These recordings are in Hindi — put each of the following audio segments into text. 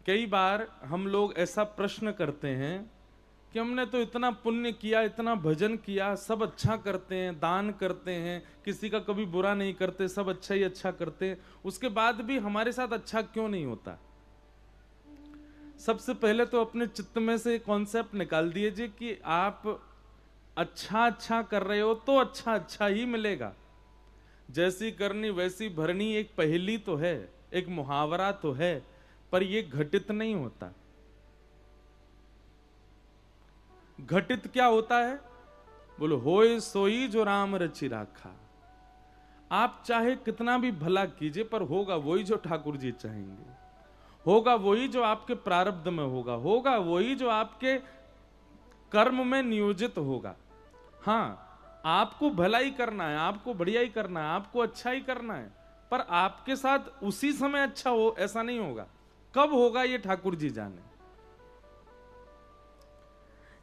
कई बार हम लोग ऐसा प्रश्न करते हैं कि हमने तो इतना पुण्य किया, इतना भजन किया, सब अच्छा करते हैं, दान करते हैं, किसी का कभी बुरा नहीं करते, सब अच्छा ही अच्छा करते हैं, उसके बाद भी हमारे साथ अच्छा क्यों नहीं होता? सबसे पहले तो अपने चित्त में से कॉन्सेप्ट निकाल दीजिए कि आप अच्छा अच्छा कर रहे हो तो अच्छा अच्छा ही मिलेगा। जैसी करनी वैसी भरनी एक पहेली तो है, एक मुहावरा तो है, पर यह घटित नहीं होता। घटित क्या होता है? बोलो, होए सोई जो राम रचि राखा। आप चाहे कितना भी भला कीजिए, पर होगा वही जो ठाकुर जी चाहेंगे, होगा वही जो आपके प्रारब्ध में होगा, होगा वही जो आपके कर्म में नियोजित होगा। हाँ, आपको भलाई करना है, आपको बढ़िया ही करना है, आपको अच्छा ही करना है, पर आपके साथ उसी समय अच्छा हो ऐसा नहीं होगा। कब होगा ये ठाकुर जी जाने।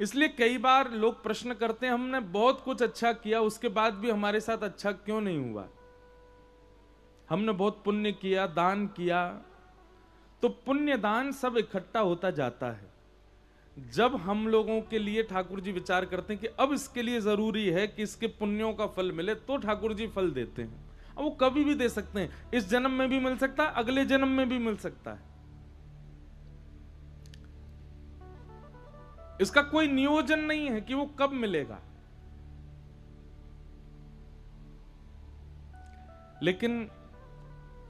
इसलिए कई बार लोग प्रश्न करते हैं, हमने बहुत कुछ अच्छा किया, उसके बाद भी हमारे साथ अच्छा क्यों नहीं हुआ? हमने बहुत पुण्य किया, दान किया, तो पुण्य दान सब इकट्ठा होता जाता है। जब हम लोगों के लिए ठाकुर जी विचार करते हैं कि अब इसके लिए जरूरी है कि इसके पुण्यों का फल मिले, तो ठाकुर जी फल देते हैं। अब वो कभी भी दे सकते हैं, इस जन्म में भी मिल सकता है, अगले जन्म में भी मिल सकता है। इसका कोई नियोजन नहीं है कि वो कब मिलेगा। लेकिन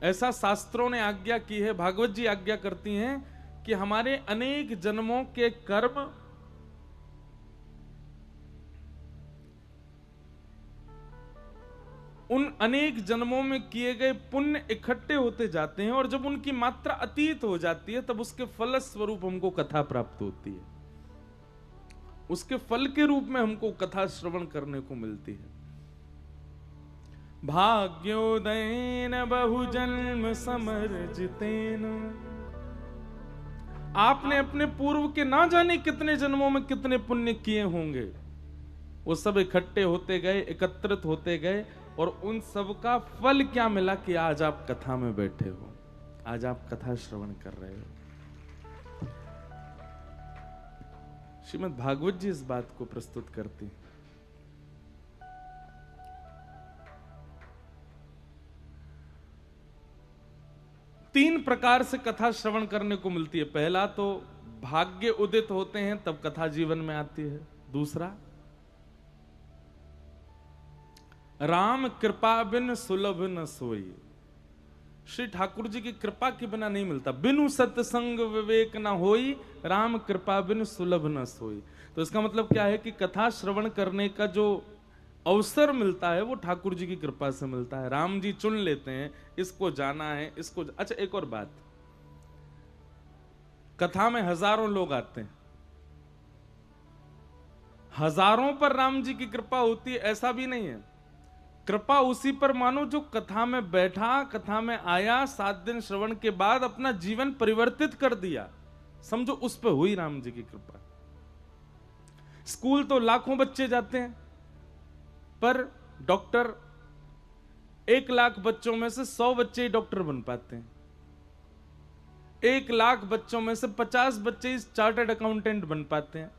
ऐसा शास्त्रों ने आज्ञा की है, भागवत जी आज्ञा करती हैं कि हमारे अनेक जन्मों के कर्म उन अनेक जन्मों में किए गए पुण्य इकट्ठे होते जाते हैं, और जब उनकी मात्रा अतीत हो जाती है, तब उसके फल स्वरूप हमको कथा प्राप्त होती है। उसके फल के रूप में हमको कथा श्रवण करने को मिलती है। भाग्योदयन बहुजन्म समर्जितेन। आपने अपने पूर्व के ना जाने कितने जन्मों में कितने पुण्य किए होंगे, वो सब इकट्ठे होते गए, एकत्रित होते गए, और उन सब का फल क्या मिला कि आज आप कथा में बैठे हो, आज आप कथा श्रवण कर रहे हो। श्रीमद् भागवत जी इस बात को प्रस्तुत करती। तीन प्रकार से कथा श्रवण करने को मिलती है। पहला तो भाग्य उदित होते हैं तब कथा जीवन में आती है। दूसरा, राम कृपा बिन सुलभ न सोई। श्री ठाकुर जी की कृपा के बिना नहीं मिलता। बिनु सत्संग विवेक न होई, राम कृपा बिन सुलभ न सोई। तो इसका मतलब क्या है कि कथा श्रवण करने का जो अवसर मिलता है वो ठाकुर जी की कृपा से मिलता है। राम जी चुन लेते हैं, इसको जाना है, इसको। अच्छा, एक और बात, कथा में हजारों लोग आते हैं, हजारों पर राम जी की कृपा होती है ऐसा भी नहीं है। कृपा उसी पर मानो जो कथा में बैठा, कथा में आया, 7 दिन श्रवण के बाद अपना जीवन परिवर्तित कर दिया, समझो उस पर हुई राम जी की कृपा। स्कूल तो लाखों बच्चे जाते हैं, पर डॉक्टर 1 लाख बच्चों में से 100 बच्चे ही डॉक्टर बन पाते हैं। 1 लाख बच्चों में से 50 बच्चे ही चार्टर्ड अकाउंटेंट बन पाते हैं।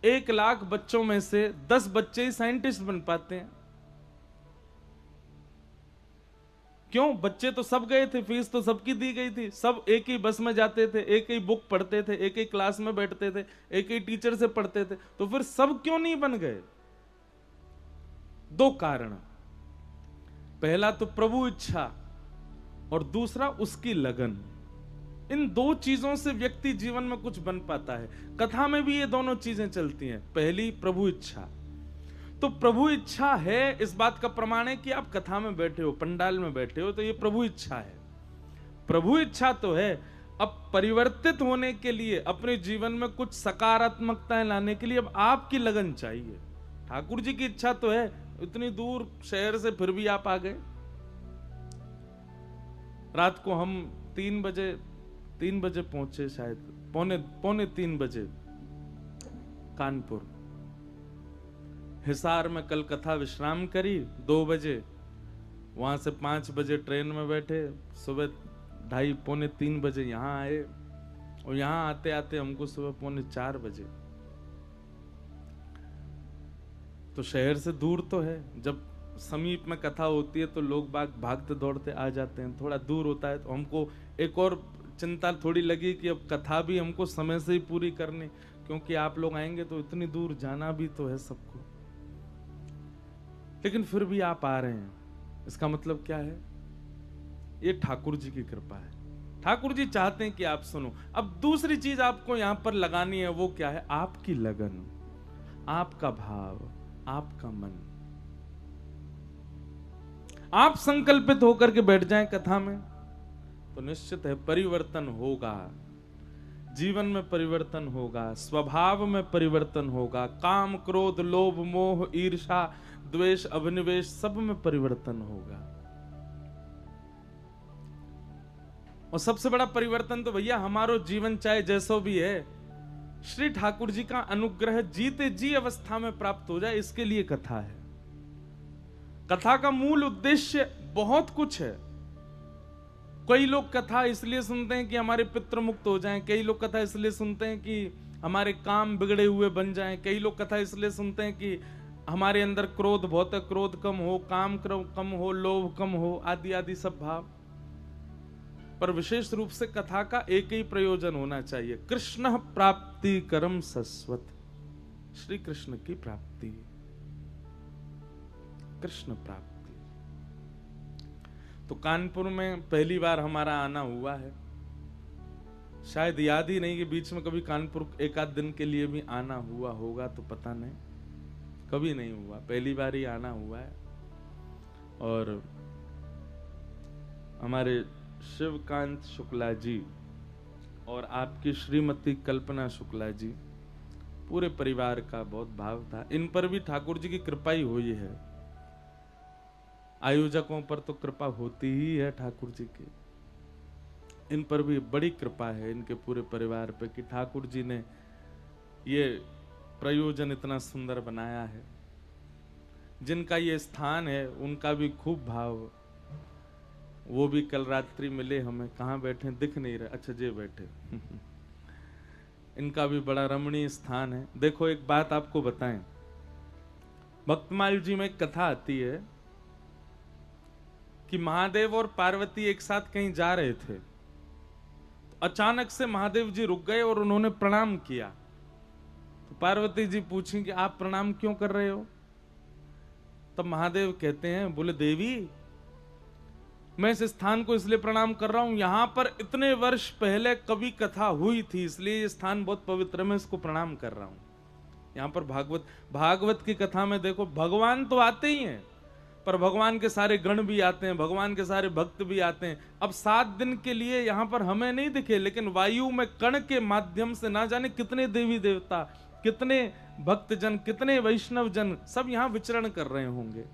1 लाख बच्चों में से 10 बच्चे ही साइंटिस्ट बन पाते हैं। क्यों? बच्चे तो सब गए थे, फीस तो सबकी दी गई थी, सब एक ही बस में जाते थे, एक ही बुक पढ़ते थे, एक ही क्लास में बैठते थे, एक ही टीचर से पढ़ते थे, तो फिर सब क्यों नहीं बन गए? 2 कारण। पहला तो प्रभु इच्छा, और दूसरा उसकी लगन। इन 2 चीजों से व्यक्ति जीवन में कुछ बन पाता है। कथा में भी ये दोनों चीजें चलती हैं। पहली, प्रभु इच्छा। तो प्रभु इच्छा है, इस बात का प्रमाण है कि आप कथा में बैठे हो, पंडाल में बैठे हो, तो ये प्रभु इच्छा है। प्रभु इच्छा तो है। अब परिवर्तित होने के लिए, अपने जीवन में कुछ सकारात्मकताएं लाने के लिए अब आपकी लगन चाहिए। ठाकुर जी की इच्छा तो है, इतनी दूर शहर से फिर भी आप आ गए। रात को हम 3 बजे पहुंचे, शायद पौने 3 बजे कानपुर। हिसार में कल कथा विश्राम करी 2 बजे, वहां से 5 बजे ट्रेन में बैठे, सुबह 2:30 पौने 3 बजे यहां आए। और यहां आते आते हमको सुबह 3:45 बजे। तो शहर से दूर तो है, जब समीप में कथा होती है तो लोग बाग भागते दौड़ते आ जाते हैं। थोड़ा दूर होता है तो हमको एक और चिंता थोड़ी लगी कि अब कथा भी हमको समय से ही पूरी करनी, क्योंकि आप लोग आएंगे तो इतनी दूर जाना भी तो है सबको। लेकिन फिर भी आप आ रहे हैं, इसका मतलब क्या है? ये ठाकुर जी की कृपा है। ठाकुर जी चाहते हैं कि आप सुनो। अब दूसरी चीज आपको यहां पर लगानी है, वो क्या है? आपकी लगन, आपका भाव, आपका मन। आप संकल्पित होकर के बैठ जाएं कथा में तो निश्चित है परिवर्तन होगा। जीवन में परिवर्तन होगा, स्वभाव में परिवर्तन होगा, काम क्रोध लोभ मोह ईर्ष्या द्वेष अभिनिवेश सब में परिवर्तन होगा। और सबसे बड़ा परिवर्तन तो भैया हमारो जीवन चाहे जैसो भी है, श्री ठाकुर जी का अनुग्रह जीते जी अवस्था में प्राप्त हो जाए, इसके लिए कथा है। कथा का मूल उद्देश्य बहुत कुछ है। कई लोग कथा इसलिए सुनते हैं कि हमारे पितृ मुक्त हो जाएं, कई लोग कथा इसलिए सुनते हैं कि हमारे काम बिगड़े हुए बन जाएं, कई लोग कथा इसलिए सुनते हैं कि हमारे अंदर क्रोध बहुत है, क्रोध कम हो, काम कम हो, लोभ कम हो, आदि आदि सब भाव। पर विशेष रूप से कथा का एक ही प्रयोजन होना चाहिए, कृष्ण प्राप्ति करम सस्वत, श्री कृष्ण की प्राप्ति, कृष्ण प्राप्ति। तो कानपुर में पहली बार हमारा आना हुआ है। शायद याद ही नहीं कि बीच में कभी कानपुर एक आध दिन के लिए भी आना हुआ होगा, तो पता नहीं, कभी नहीं हुआ, पहली बार ही आना हुआ है। और हमारे शिवकांत शुक्ला जी और आपकी श्रीमती कल्पना शुक्ला जी, पूरे परिवार का बहुत भाव था। इन पर भी ठाकुर जी की कृपा ही हुई है। आयोजकों पर तो कृपा होती ही है ठाकुर जी की, इन पर भी बड़ी कृपा है, इनके पूरे परिवार पे, कि ठाकुर जी ने ये प्रयोजन इतना सुंदर बनाया है। जिनका ये स्थान है उनका भी खूब भाव। वो भी कल रात्रि मिले हमें, कहाँ बैठे दिख नहीं रहे, अच्छा जे बैठे इनका भी बड़ा रमणीय स्थान है। देखो एक बात आपको बताएं, भक्तमाल जी में एक कथा आती है कि महादेव और पार्वती एक साथ कहीं जा रहे थे, तो अचानक से महादेव जी रुक गए और उन्होंने प्रणाम किया। तो पार्वती जी पूछी कि आप प्रणाम क्यों कर रहे हो? तब महादेव कहते हैं, बोले देवी मैं इस स्थान को इसलिए प्रणाम कर रहा हूं, यहां पर इतने वर्ष पहले कभी कथा हुई थी, इसलिए ये स्थान बहुत पवित्र है, मैं इसको प्रणाम कर रहा हूं। यहां पर भागवत की कथा में देखो, भगवान तो आते ही हैं, पर भगवान के सारे गण भी आते हैं, भगवान के सारे भक्त भी आते हैं। अब 7 दिन के लिए यहां पर हमें नहीं दिखे, लेकिन वायु में कण के माध्यम से ना जाने कितने देवी देवता, कितने भक्तजन, कितने वैष्णव जन सब यहां विचरण कर रहे होंगे।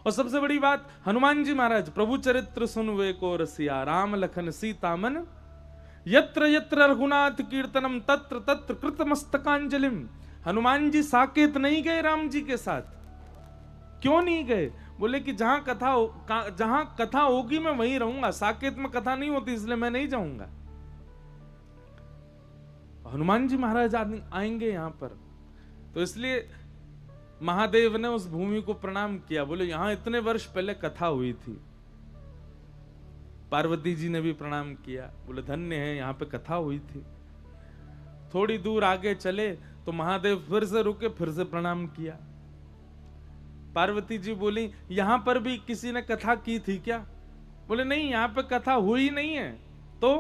और सबसे बड़ी बात, हनुमान जी महाराज, प्रभु चरित्र सुनवे को रसिया, राम लखन सीता मन, यत्र यत्र रघुनाथ कीर्तनम तत्र तत्र कृत मस्तकांजलिम। हनुमान जी साकेत नहीं गए राम जी के साथ। क्यों नहीं गए? बोले कि जहां कथा होगी मैं वहीं रहूंगा, साकेत में कथा नहीं होती इसलिए मैं नहीं जाऊंगा। हनुमान जी महाराज आएंगे यहां पर, तो इसलिए महादेव ने उस भूमि को प्रणाम किया। बोले यहां इतने वर्ष पहले कथा हुई थी। पार्वती जी ने भी प्रणाम किया, बोले धन्य है यहां पे कथा हुई थी। थोड़ी दूर आगे चले तो महादेव फिर से रुके, फिर से प्रणाम किया। पार्वती जी बोली यहां पर भी किसी ने कथा की थी क्या? बोले नहीं, यहां पे कथा हुई नहीं है। तो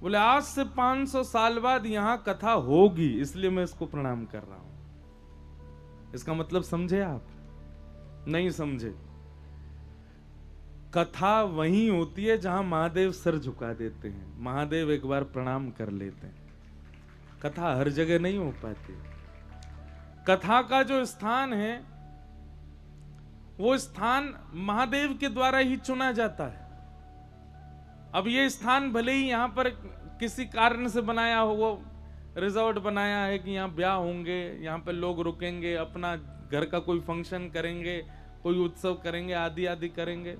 बोले आज से 500 साल बाद यहां कथा होगी, इसलिए मैं इसको प्रणाम कर रहा हूं। इसका मतलब समझे आप? नहीं समझे। कथा वहीं होती है जहां महादेव सर झुका देते हैं, महादेव एक बार प्रणाम कर लेते हैं। कथा हर जगह नहीं हो पाती। कथा का जो स्थान है वो स्थान महादेव के द्वारा ही चुना जाता है। अब ये स्थान भले ही यहां पर किसी कारण से बनाया हो, वो रिजॉर्ट बनाया है कि यहाँ ब्याह होंगे, यहाँ पे लोग रुकेंगे, अपना घर का कोई फंक्शन करेंगे, कोई उत्सव करेंगे, आदि आदि करेंगे,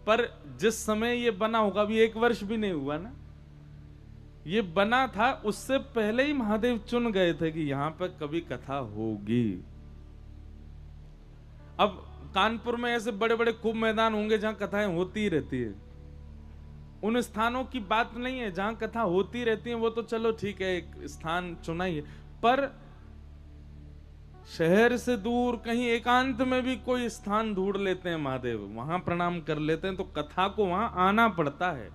पर जिस समय ये बना होगा अभी 1 वर्ष भी नहीं हुआ ना, ये बना था उससे पहले ही महादेव चुन गए थे कि यहां पर कभी कथा होगी। अब कानपुर में ऐसे बड़े बड़े खूब मैदान होंगे जहां कथाएं होती ही रहती है। उन स्थानों की बात नहीं है जहां कथा होती रहती है, वो तो चलो ठीक है, एक स्थान चुना ही है। पर शहर से दूर कहीं एकांत में भी कोई स्थान ढूंढ लेते हैं महादेव, वहां प्रणाम कर लेते हैं, तो कथा को वहां आना पड़ता है।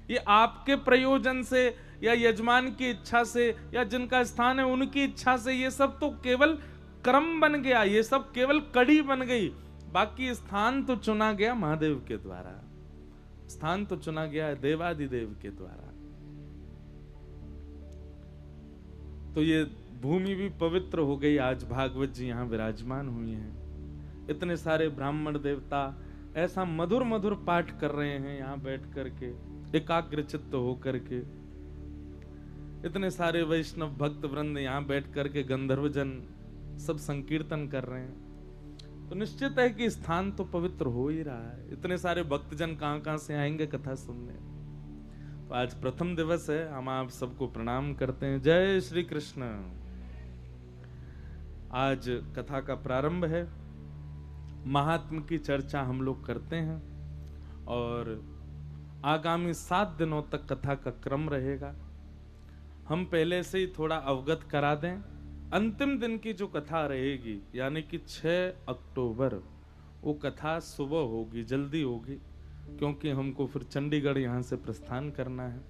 ये आपके प्रयोजन से या यजमान की इच्छा से या जिनका स्थान है उनकी इच्छा से ये सब तो केवल क्रम बन गया, ये सब केवल कड़ी बन गई। बाकी स्थान तो चुना गया महादेव के द्वारा, स्थान तो चुना गया देवादिदेव के द्वारा। तो ये भूमि भी पवित्र हो गई। आज भागवत जी यहाँ विराजमान हुई हैं, इतने सारे ब्राह्मण देवता ऐसा मधुर मधुर पाठ कर रहे हैं यहाँ बैठ करके, एकाग्र चित्त होकर के। इतने सारे वैष्णव भक्त वृंद यहाँ बैठ करके गंधर्व जन सब संकीर्तन कर रहे हैं। तो निश्चित है कि स्थान तो पवित्र हो ही रहा है। इतने सारे भक्तजन कहां कहां से आएंगे कथा सुनने। तो आज प्रथम दिवस है, हम आप सबको प्रणाम करते हैं। जय श्री कृष्ण। आज कथा का प्रारंभ है, महात्म की चर्चा हम लोग करते हैं और आगामी 7 दिनों तक कथा का क्रम रहेगा। हम पहले से ही थोड़ा अवगत करा दें। अंतिम दिन की जो कथा रहेगी यानी कि 6 अक्टूबर, वो कथा सुबह होगी, जल्दी होगी, क्योंकि हमको फिर चंडीगढ़ यहाँ से प्रस्थान करना है।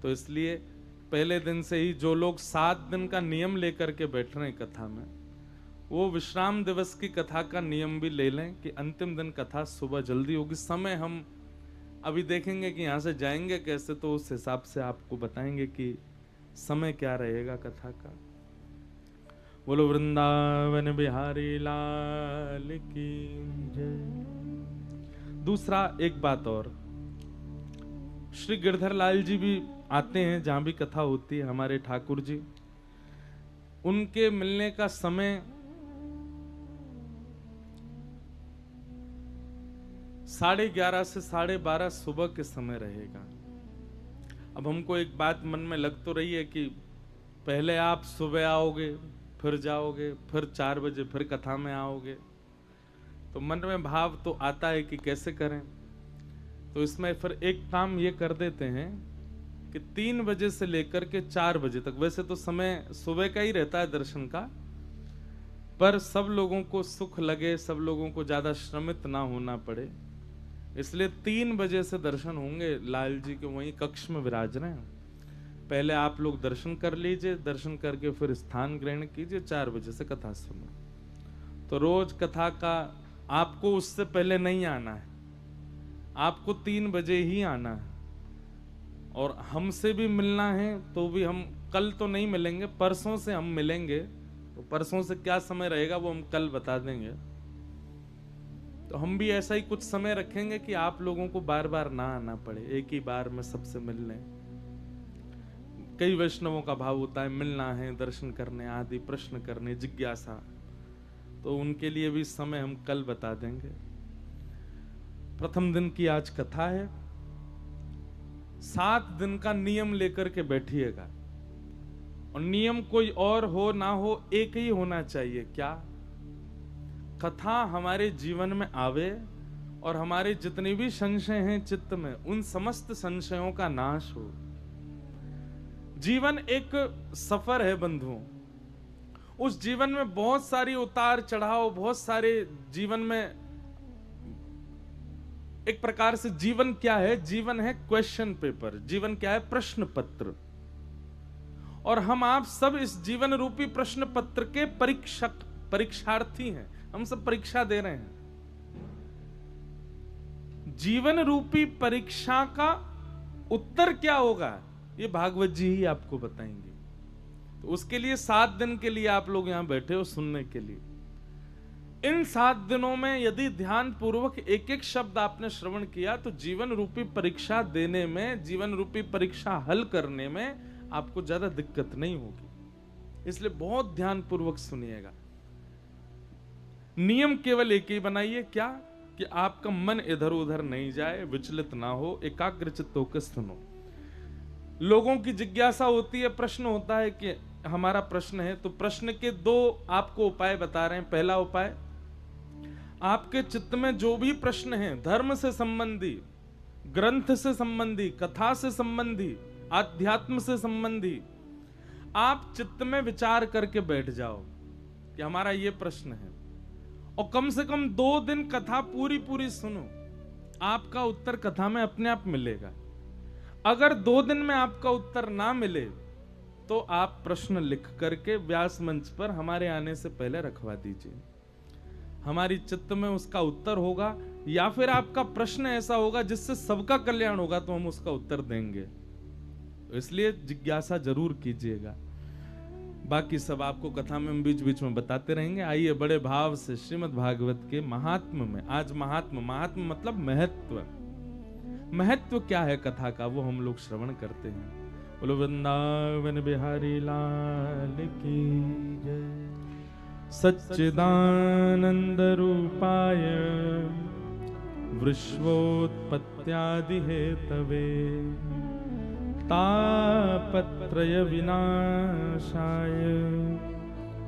तो इसलिए पहले दिन से ही जो लोग 7 दिन का नियम लेकर के बैठ रहे हैं कथा में, वो विश्राम दिवस की कथा का नियम भी ले लें कि अंतिम दिन कथा सुबह जल्दी होगी। समय हम अभी देखेंगे कि यहाँ से जाएंगे कैसे, तो उस हिसाब से आपको बताएंगे कि समय क्या रहेगा कथा का। बोलो वृंदावन बिहारी लाल की जय। दूसरा एक बात और, श्री गिरधर लाल जी भी आते हैं जहां भी कथा होती है, हमारे ठाकुर जी। उनके मिलने का समय 11:30 से 12:30 सुबह के समय रहेगा। अब हमको एक बात मन में लग तो रही है कि पहले आप सुबह आओगे, फिर जाओगे, फिर 4 बजे फिर कथा में आओगे, तो मन में भाव तो आता है कि कैसे करें। तो इसमें फिर एक काम ये कर देते हैं कि 3 बजे से लेकर के 4 बजे तक, वैसे तो समय सुबह का ही रहता है दर्शन का, पर सब लोगों को सुख लगे, सब लोगों को ज्यादा श्रमित ना होना पड़े, इसलिए 3 बजे से दर्शन होंगे। लाल जी के वहीं कक्ष में विराज रहे हैं। पहले आप लोग दर्शन कर लीजिए, दर्शन करके फिर स्थान ग्रहण कीजिए, 4 बजे से कथा सुनो। तो रोज कथा का आपको उससे पहले नहीं आना है, आपको 3 बजे ही आना है। और हमसे भी मिलना है तो भी हम कल तो नहीं मिलेंगे, परसों से हम मिलेंगे। तो परसों से क्या समय रहेगा वो हम कल बता देंगे। तो हम भी ऐसा ही कुछ समय रखेंगे कि आप लोगों को बार बार ना आना पड़े, एक ही बार में सबसे मिलने। कई वैष्णवों का भाव होता है मिलना है, दर्शन करने आदि, प्रश्न करने, जिज्ञासा, तो उनके लिए भी समय हम कल बता देंगे। प्रथम दिन की आज कथा है। 7 दिन का नियम लेकर के बैठिएगा, और नियम कोई और हो ना हो, एक ही होना चाहिए। क्या? कथा हमारे जीवन में आवे और हमारे जितने भी संशय हैं चित्त में, उन समस्त संशयों का नाश हो। जीवन एक सफर है बंधुओं, उस जीवन में बहुत सारी उतार चढ़ाव, बहुत सारे जीवन में एक प्रकार से जीवन क्या है? जीवन है क्वेश्चन पेपर, जीवन क्या है? प्रश्न पत्र। और हम आप सब इस जीवन रूपी प्रश्न पत्र के परीक्षार्थी हैं, हम सब परीक्षा दे रहे हैं। जीवन रूपी परीक्षा का उत्तर क्या होगा ये भागवत जी ही आपको बताएंगे। तो उसके लिए 7 दिन के लिए आप लोग यहां बैठे हो सुनने के लिए। इन 7 दिनों में यदि ध्यान पूर्वक एक एक शब्द आपने श्रवण किया तो जीवन रूपी परीक्षा देने में, जीवन रूपी परीक्षा हल करने में आपको ज्यादा दिक्कत नहीं होगी। इसलिए बहुत ध्यान पूर्वक सुनिएगा। नियम केवल एक ही बनाइए, क्या? कि आपका मन इधर उधर नहीं जाए, विचलित ना हो, एकाग्र चित्त होकर सुनो। लोगों की जिज्ञासा होती है, प्रश्न होता है कि हमारा प्रश्न है, तो प्रश्न के दो आपको उपाय बता रहे हैं। पहला उपाय, आपके चित्त में जो भी प्रश्न है, धर्म से संबंधी, ग्रंथ से संबंधी, कथा से संबंधी, आध्यात्म से संबंधी, आप चित्त में विचार करके बैठ जाओ कि हमारा ये प्रश्न है, और कम से कम 2 दिन कथा पूरी पूरी सुनो। आपका उत्तर कथा में अपने आप मिलेगा। अगर 2 दिन में आपका उत्तर ना मिले तो आप प्रश्न लिख करके व्यास मंच पर हमारे आने से पहले रखवा दीजिए। हमारी चित्त में उसका उत्तर होगा, या फिर आपका प्रश्न ऐसा होगा जिससे सबका कल्याण होगा, तो हम उसका उत्तर देंगे। तो इसलिए जिज्ञासा जरूर कीजिएगा। बाकी सब आपको कथा में बीच बीच में बताते रहेंगे। आइए बड़े भाव से श्रीमद् भागवत के महात्म में, आज महात्म मतलब महत्व, महत्व क्या है कथा का, वो हम लोग श्रवण करते हैं। बोलो वृंदावन बिहारी लाल की जय। सच्चिदानंद रूपाय विश्वोत्पत्त्यादि हेतवे तापत्रय विनाशाय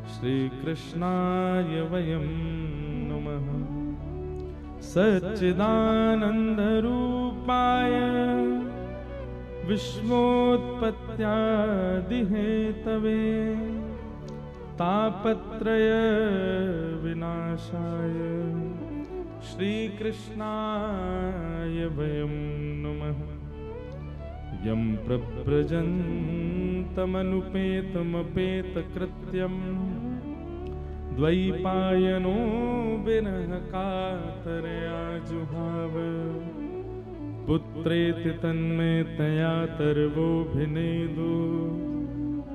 श्रीकृष्णाय वयं नमः। सच्चिदानंद रूपाय विश्वोत्पत्त्यादि हेतवे तापत्रय विनाशाय श्रीकृष्णाय वयं नमः। यं प्रव्रजन्तमनुपेतमपेतकृत्यं द्वैपायनो विनः कातरया जुहाव। पुत्रेति तन्मयतया तर्वोऽभिनेदु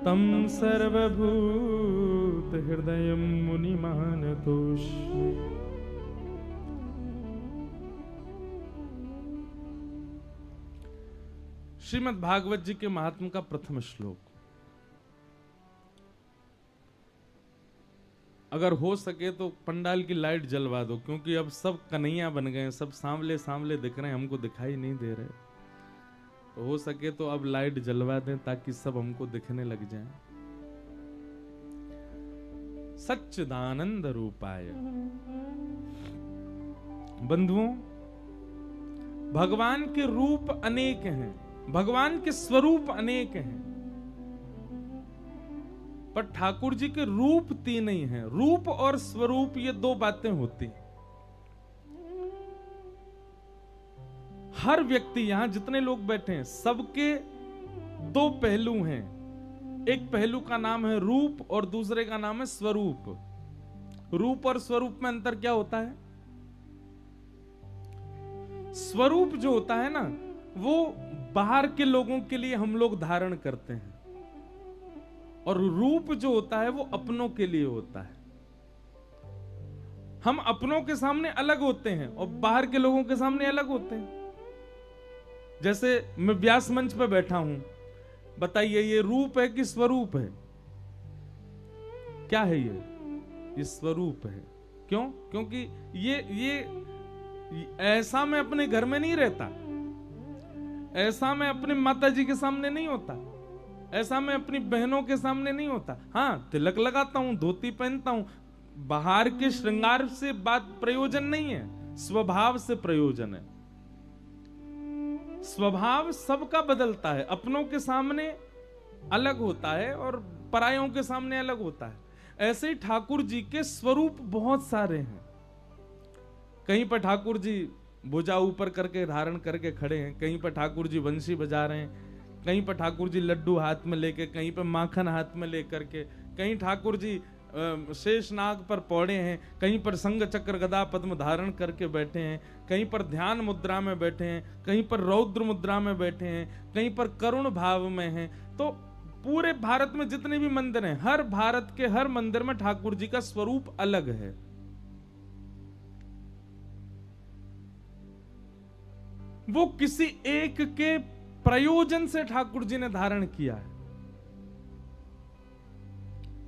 तं सर्वभूतहृदयं मुनिमानतोऽस्मि। श्रीमद् भागवत जी के महात्म का प्रथम श्लोक। अगर हो सके तो पंडाल की लाइट जलवा दो, क्योंकि अब सब कन्हैया बन गए, सब सांवले सांवले दिख रहे हैं, हमको दिखाई नहीं दे रहे। तो हो सके तो अब लाइट जलवा दें ताकि सब हमको दिखने लग जाएं। सच्चिदानंद रूपाय। बंधुओं, भगवान के रूप अनेक हैं, भगवान के स्वरूप अनेक हैं, पर ठाकुर जी के रूप 3 ही हैं। रूप और स्वरूप ये 2 बातें होती हैं। हर व्यक्ति, यहां जितने लोग बैठे हैं, सबके 2 पहलू हैं। एक पहलू का नाम है रूप और दूसरे का नाम है स्वरूप। रूप और स्वरूप में अंतर क्या होता है? स्वरूप जो होता है ना, वो बाहर के लोगों के लिए हम लोग धारण करते हैं, और रूप जो होता है वो अपनों के लिए होता है। हम अपनों के सामने अलग होते हैं और बाहर के लोगों के सामने अलग होते हैं। जैसे मैं व्यास मंच पे बैठा हूं, बताइए ये रूप है कि स्वरूप है? क्या है ये स्वरूप है। क्यों? क्योंकि ये ऐसा मैं अपने घर में नहीं रहता, ऐसा मैं अपने माता जी के सामने नहीं होता, ऐसा मैं अपनी बहनों के सामने नहीं होता। हाँ, तिलक लगाता हूं, धोती पहनता हूं, बाहर के श्रृंगार से बात प्रयोजन नहीं है, स्वभाव से प्रयोजन है। स्वभाव सबका बदलता है, अपनों के सामने अलग होता है और परायों के सामने अलग होता है। ऐसे ही ठाकुर जी के स्वरूप बहुत सारे हैं। कहीं पर ठाकुर जी भुजा ऊपर करके धारण करके खड़े हैं, कहीं पर ठाकुर जी बंसी बजा रहे हैं, कहीं पर ठाकुर जी लड्डू हाथ में लेके, कहीं पर माखन हाथ में लेकर के, कहीं ठाकुर जी शेष नाग पर पौड़े हैं, कहीं पर संग चक्र गदा पद्म धारण करके बैठे हैं, कहीं पर ध्यान मुद्रा में बैठे हैं, कहीं पर रौद्र मुद्रा में बैठे हैं, कहीं पर करुण भाव में हैं। तो पूरे भारत में जितने भी मंदिर हैं, हर भारत के हर मंदिर में ठाकुर जी का स्वरूप अलग है। वो किसी एक के प्रयोजन से ठाकुर जी ने धारण किया है।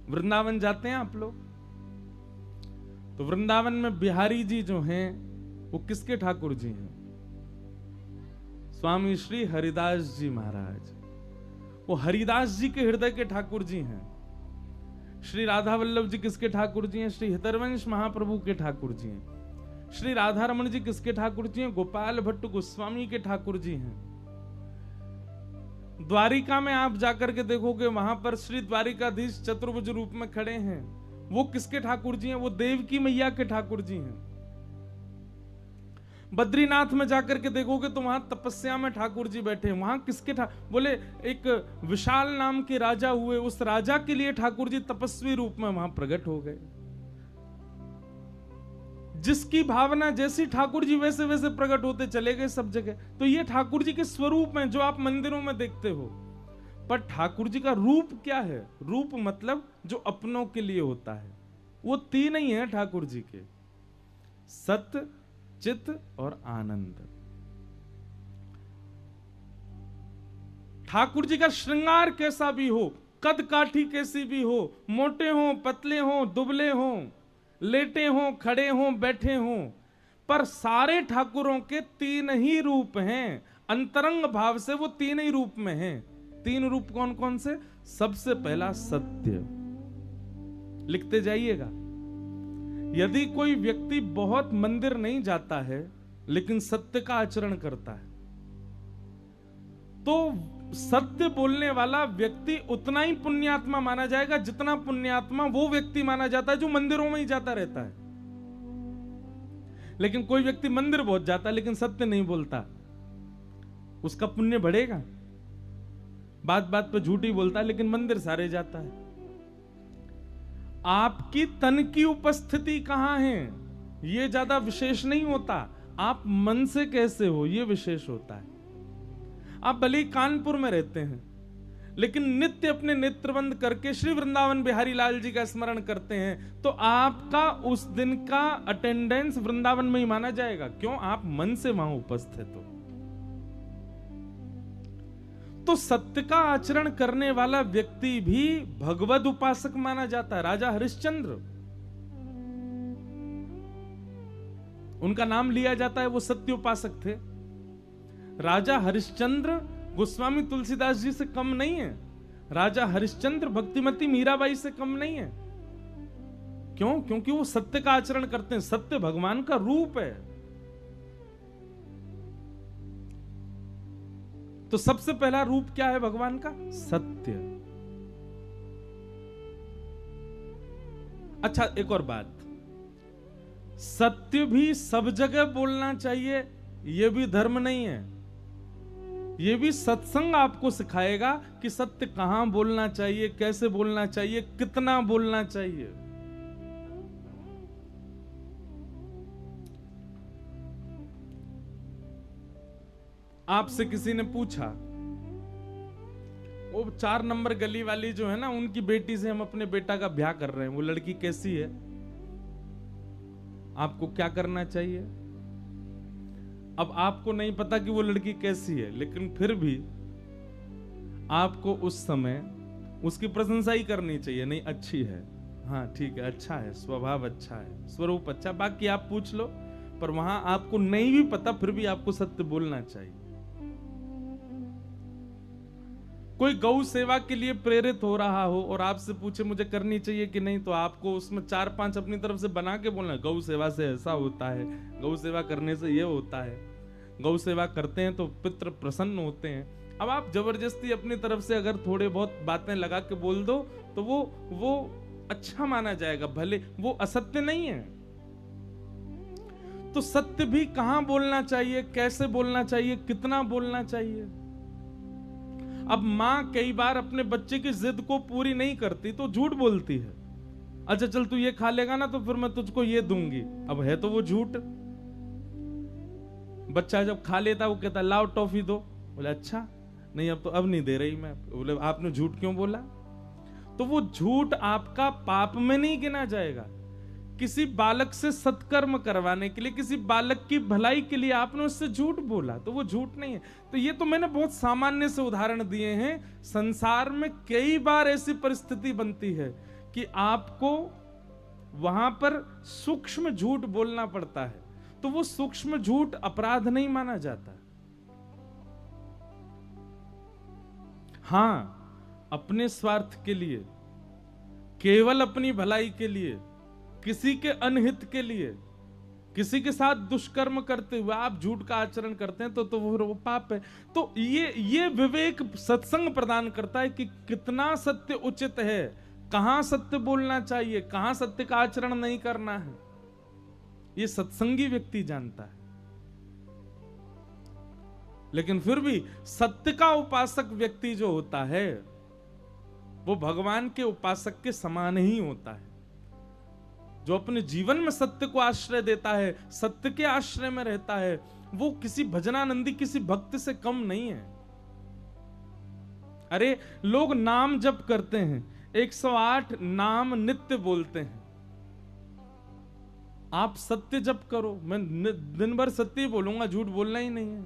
वृंदावन जाते हैं आप लोग, तो वृंदावन में बिहारी जी जो हैं वो किसके ठाकुर जी हैं? स्वामी श्री हरिदास जी महाराज। वो हरिदास जी के हृदय के ठाकुर जी हैं। श्री राधा वल्लभ जी किसके ठाकुर जी हैं? श्री हितरवंश महाप्रभु के ठाकुर जी हैं। श्री राधा रमन जी किसके ठाकुर जी हैं? गोपाल भट्ट गोस्वामी के ठाकुर जी हैं। द्वारिका में आप जाकर के देखोगे, वहां पर श्री द्वारिकाधीश चतुर्भुज रूप में खड़े हैं, वो किसके ठाकुर जी हैं? वो देवकी मैया के ठाकुर जी हैं। बद्रीनाथ में जाकर के देखोगे तो वहां तपस्या में ठाकुर जी बैठे हैं, वहां किसके बोले एक विशाल नाम के राजा हुए, उस राजा के लिए ठाकुर जी तपस्वी रूप में वहां प्रकट हो गए। जिसकी भावना जैसी ठाकुर जी वैसे वैसे प्रकट होते चले गए सब जगह। तो ये ठाकुर जी के स्वरूप हैं जो आप मंदिरों में देखते हो। पर ठाकुर जी का रूप क्या है? रूप मतलब जो अपनों के लिए होता है। वो तीन ही है ठाकुर जी के, सत्य, चित्त और आनंद। ठाकुर जी का श्रृंगार कैसा भी हो, कद काठी कैसी भी हो, मोटे हो, पतले हो, दुबले हो, लेटे हो, खड़े हो, बैठे हो, पर सारे ठाकुरों के तीन ही रूप हैं। अंतरंग भाव से वो तीन ही रूप में हैं। तीन रूप कौन कौन से? सबसे पहला सत्य। लिखते जाइएगा। यदि कोई व्यक्ति बहुत मंदिर नहीं जाता है लेकिन सत्य का आचरण करता है, तो सत्य बोलने वाला व्यक्ति उतना ही पुण्यात्मा माना जाएगा जितना पुण्यात्मा वो व्यक्ति माना जाता है जो मंदिरों में ही जाता रहता है। लेकिन कोई व्यक्ति मंदिर बहुत जाता है लेकिन सत्य नहीं बोलता, उसका पुण्य बढ़ेगा? बात बात पे झूठी बोलता है लेकिन मंदिर सारे जाता है। आपकी तन की उपस्थिति कहां है ये ज्यादा विशेष नहीं होता, आप मन से कैसे हो ये विशेष होता है। आप भले ही कानपुर में रहते हैं लेकिन नित्य अपने नेत्र बंद करके श्री वृंदावन बिहारी लाल जी का स्मरण करते हैं, तो आपका उस दिन का अटेंडेंस वृंदावन में ही माना जाएगा। क्यों? आप मन से वहां उपस्थित हो। तो सत्य का आचरण करने वाला व्यक्ति भी भगवद उपासक माना जाता है। राजा हरिश्चंद्र, उनका नाम लिया जाता है, वो सत्य उपासक थे। राजा हरिश्चंद्र गोस्वामी तुलसीदास जी से कम नहीं है। राजा हरिश्चंद्र भक्तिमती मीराबाई से कम नहीं है। क्यों? क्योंकि वो सत्य का आचरण करते हैं। सत्य भगवान का रूप है। तो सबसे पहला रूप क्या है भगवान का? सत्य। अच्छा, एक और बात, सत्य भी सब जगह बोलना चाहिए यह भी धर्म नहीं है। यह भी सत्संग आपको सिखाएगा कि सत्य कहां बोलना चाहिए, कैसे बोलना चाहिए, कितना बोलना चाहिए। आपसे किसी ने पूछा, वो 4 नंबर गली वाली जो है ना, उनकी बेटी से हम अपने बेटा का ब्याह कर रहे हैं, वो लड़की कैसी है, आपको क्या करना चाहिए? अब आपको नहीं पता कि वो लड़की कैसी है, लेकिन फिर भी आपको उस समय उसकी प्रशंसा ही करनी चाहिए। नहीं, अच्छी है, हाँ ठीक है, अच्छा है, स्वभाव अच्छा है, स्वरूप अच्छा, बाकी आप पूछ लो। पर वहां आपको नहीं भी पता फिर भी आपको सत्य बोलना चाहिए। कोई गौ सेवा के लिए प्रेरित हो रहा हो और आपसे पूछे मुझे करनी चाहिए कि नहीं, तो आपको उसमें 4-5 अपनी तरफ से बना के बोलना, गौ सेवा से ऐसा होता है, गौ सेवा करने से ये होता है, गौ सेवा करते हैं तो पितृ प्रसन्न होते हैं। अब आप जबरदस्ती अपनी तरफ से अगर थोड़े बहुत बातें लगा के बोल दो तो वो अच्छा माना जाएगा, भले वो असत्य नहीं है। तो सत्य भी कहां बोलना चाहिए, कैसे बोलना चाहिए, कितना बोलना चाहिए। अब मां कई बार अपने बच्चे की जिद को पूरी नहीं करती तो झूठ बोलती है। अच्छा चल तू ये खा लेगा ना तो फिर मैं तुझको ये दूंगी। अब है तो वो झूठ। बच्चा जब खा लेता वो कहता लाओ टॉफी दो, बोले अच्छा नहीं अब नहीं दे रही मैं। बोले आपने झूठ क्यों बोला? तो वो झूठ आपका पाप में नहीं गिना जाएगा। किसी बालक से सत्कर्म करवाने के लिए, किसी बालक की भलाई के लिए आपने उससे झूठ बोला तो वो झूठ नहीं है। तो ये तो मैंने बहुत सामान्य से उदाहरण दिए हैं। संसार में कई बार ऐसी परिस्थिति बनती है कि आपको वहां पर सूक्ष्म झूठ बोलना पड़ता है, तो वो सूक्ष्म झूठ अपराध नहीं माना जाता। हाँ, अपने स्वार्थ के लिए, केवल अपनी भलाई के लिए, किसी के अनहित के लिए, किसी के साथ दुष्कर्म करते हुए आप झूठ का आचरण करते हैं तो वो पाप है। तो ये विवेक सत्संग प्रदान करता है कि कितना सत्य उचित है, कहां सत्य बोलना चाहिए, कहां सत्य का आचरण नहीं करना है, ये सत्संगी व्यक्ति जानता है। लेकिन फिर भी सत्य का उपासक व्यक्ति जो होता है वो भगवान के उपासक के समान ही होता है। जो अपने जीवन में सत्य को आश्रय देता है, सत्य के आश्रय में रहता है, वो किसी भजनानंदी, किसी भक्त से कम नहीं है। अरे लोग नाम जप करते हैं, 108 नाम नित्य बोलते हैं। आप सत्य जप करो, मैं दिन भर सत्य ही बोलूंगा, झूठ बोलना ही नहीं है,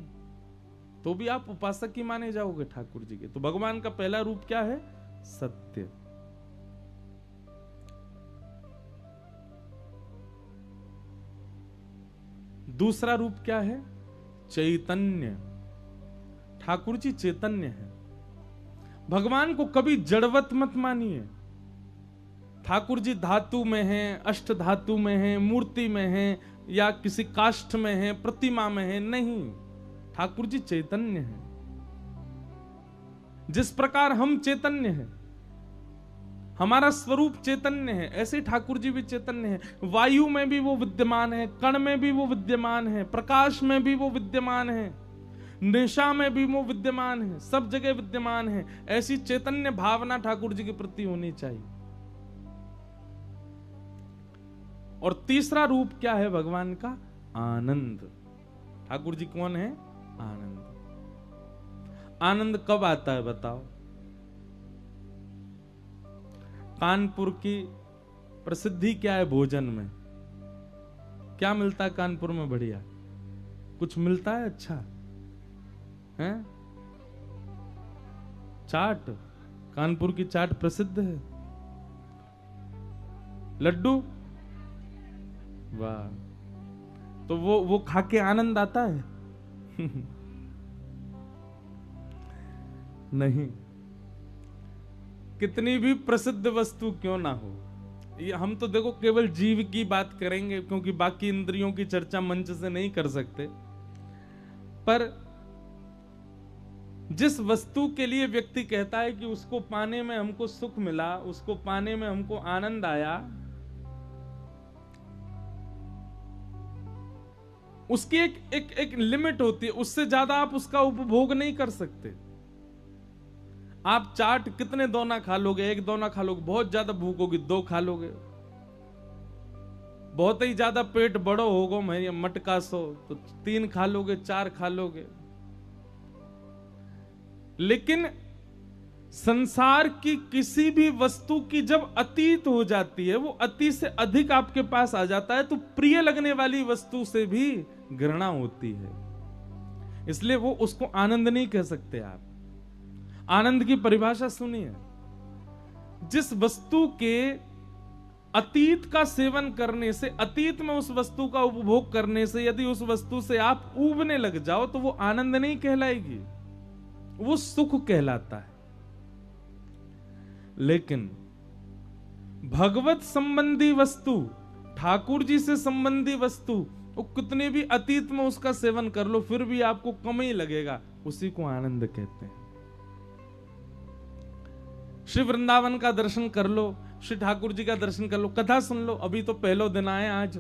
तो भी आप उपासक ही माने जाओगे ठाकुर जी के। तो भगवान का पहला रूप क्या है? सत्य। दूसरा रूप क्या है? चैतन्य। ठाकुर जी चैतन्य है। भगवान को कभी जड़वत मत मानिए। ठाकुर जी धातु में हैं, अष्ट धातु में हैं, मूर्ति में हैं, या किसी काष्ठ में हैं, प्रतिमा में हैं, नहीं। ठाकुर जी चैतन्य है। जिस प्रकार हम चैतन्य हैं, हमारा स्वरूप चैतन्य है, ऐसे ठाकुर जी भी चैतन्य है। वायु में भी वो विद्यमान है, कण में भी वो विद्यमान है, प्रकाश में भी वो विद्यमान है, निशा में भी वो विद्यमान है, सब जगह विद्यमान है। ऐसी चैतन्य भावना ठाकुर जी के प्रति होनी चाहिए। और तीसरा रूप क्या है भगवान का? आनंद। ठाकुर जी कौन है? आनंद। आनंद कब आता है बताओ? कानपुर की प्रसिद्धि क्या है भोजन में? क्या मिलता है कानपुर में बढ़िया? कुछ मिलता है अच्छा है? चाट। कानपुर की चाट प्रसिद्ध है। लड्डू, वाह। तो वो खा के आनंद आता है? नहीं। कितनी भी प्रसिद्ध वस्तु क्यों ना हो, ये हम तो देखो केवल जीव की बात करेंगे, क्योंकि बाकी इंद्रियों की चर्चा मंच से नहीं कर सकते। पर जिस वस्तु के लिए व्यक्ति कहता है कि उसको पाने में हमको सुख मिला, उसको पाने में हमको आनंद आया, उसकी एक लिमिट होती है, उससे ज्यादा आप उसका उपभोग नहीं कर सकते। आप चाट कितने दोना खा लोगे? एक दोना खा लोगे, बहुत ज्यादा भूख होगी 2 खा लोगे, बहुत ही ज्यादा पेट बड़ो होगा मैं मटका सो तो 3 खा लोगे, 4 खा लोगे। लेकिन संसार की किसी भी वस्तु की जब अतीत हो जाती है, वो अति से अधिक आपके पास आ जाता है, तो प्रिय लगने वाली वस्तु से भी घृणा होती है। इसलिए वो उसको आनंद नहीं कह सकते आप। आनंद की परिभाषा सुनिए। जिस वस्तु के अतीत का सेवन करने से, अतीत में उस वस्तु का उपभोग करने से यदि उस वस्तु से आप ऊबने लग जाओ तो वो आनंद नहीं कहलाएगी, वो सुख कहलाता है। लेकिन भगवत संबंधी वस्तु, ठाकुर जी से संबंधी वस्तु, वो कितने भी अतीत में उसका सेवन कर लो फिर भी आपको कम ही लगेगा, उसी को आनंद कहते हैं। श्री वृंदावन का दर्शन कर लो, श्री ठाकुर जी का दर्शन कर लो, कथा सुन लो। अभी तो पहलो दिन आए, आज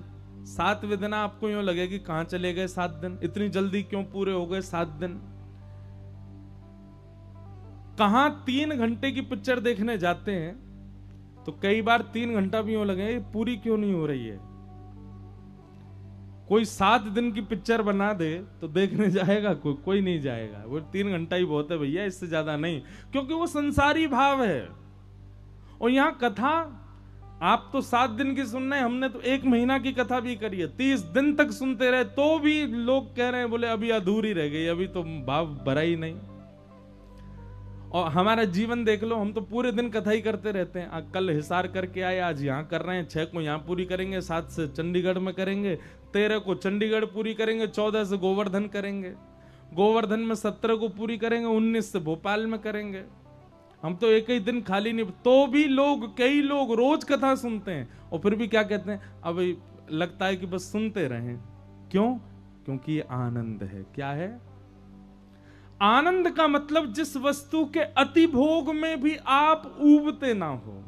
7वें दिन आपको यूं लगेगी कहां चले गए 7 दिन, इतनी जल्दी क्यों पूरे हो गए 7 दिन। कहां 3 घंटे की पिक्चर देखने जाते हैं तो कई बार 3 घंटा भी यूं लगे पूरी क्यों नहीं हो रही है। कोई 7 दिन की पिक्चर बना दे तो देखने जाएगा कोई नहीं जाएगा। वो 3 घंटा ही बहुत है भैया, इससे ज्यादा नहीं, क्योंकि वो संसारी भाव है। और यहां कथा आप तो 7 दिन की सुन रहे हैं, हमने तो 1 महीना की कथा भी करी है, 30 दिन तक सुनते रहे तो भी लोग कह रहे हैं बोले अभी अधूरी रह गई, अभी तो भाव भरा ही नहीं। और हमारा जीवन देख लो, हम तो पूरे दिन कथा ही करते रहते हैं। कल हिसार करके आए, आज यहाँ कर रहे हैं, 6 को यहाँ पूरी करेंगे, 7 से चंडीगढ़ में करेंगे, 13 को चंडीगढ़ पूरी करेंगे, 14 से गोवर्धन करेंगे, गोवर्धन में 17 को पूरी करेंगे, 19 से भोपाल में करेंगे। हम तो एक ही दिन खाली नहीं, तो भी लोग, कई लोग रोज कथा सुनते हैं और फिर भी क्या कहते हैं, अब लगता है कि बस सुनते रहें। क्यों? क्योंकि ये आनंद है। क्या है आनंद का मतलब? जिस वस्तु के अति भोग में भी आप ऊबते ना हो,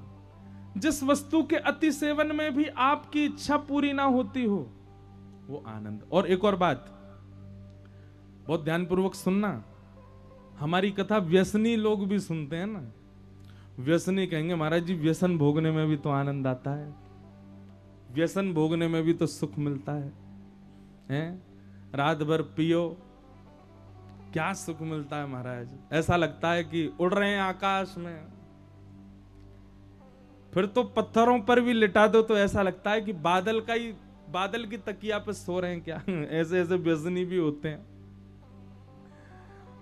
जिस वस्तु के अति सेवन में भी आपकी इच्छा पूरी ना होती हो, वो आनंद। और एक और बात, बहुत ध्यानपूर्वक सुनना, हमारी कथा व्यसनी लोग भी सुनते हैं ना। व्यसनी कहेंगे महाराज जी व्यसन भोगने में भी तो आनंद आता है, व्यसन भोगने में भी तो सुख मिलता है, हैं? रात भर पियो, क्या सुख मिलता है महाराज, ऐसा लगता है कि उड़ रहे हैं आकाश में। फिर तो पत्थरों पर भी लिटा दो तो ऐसा लगता है कि बादल की तकिया पे सो रहे हैं क्या। ऐसे ऐसे व्यसनी भी होते हैं।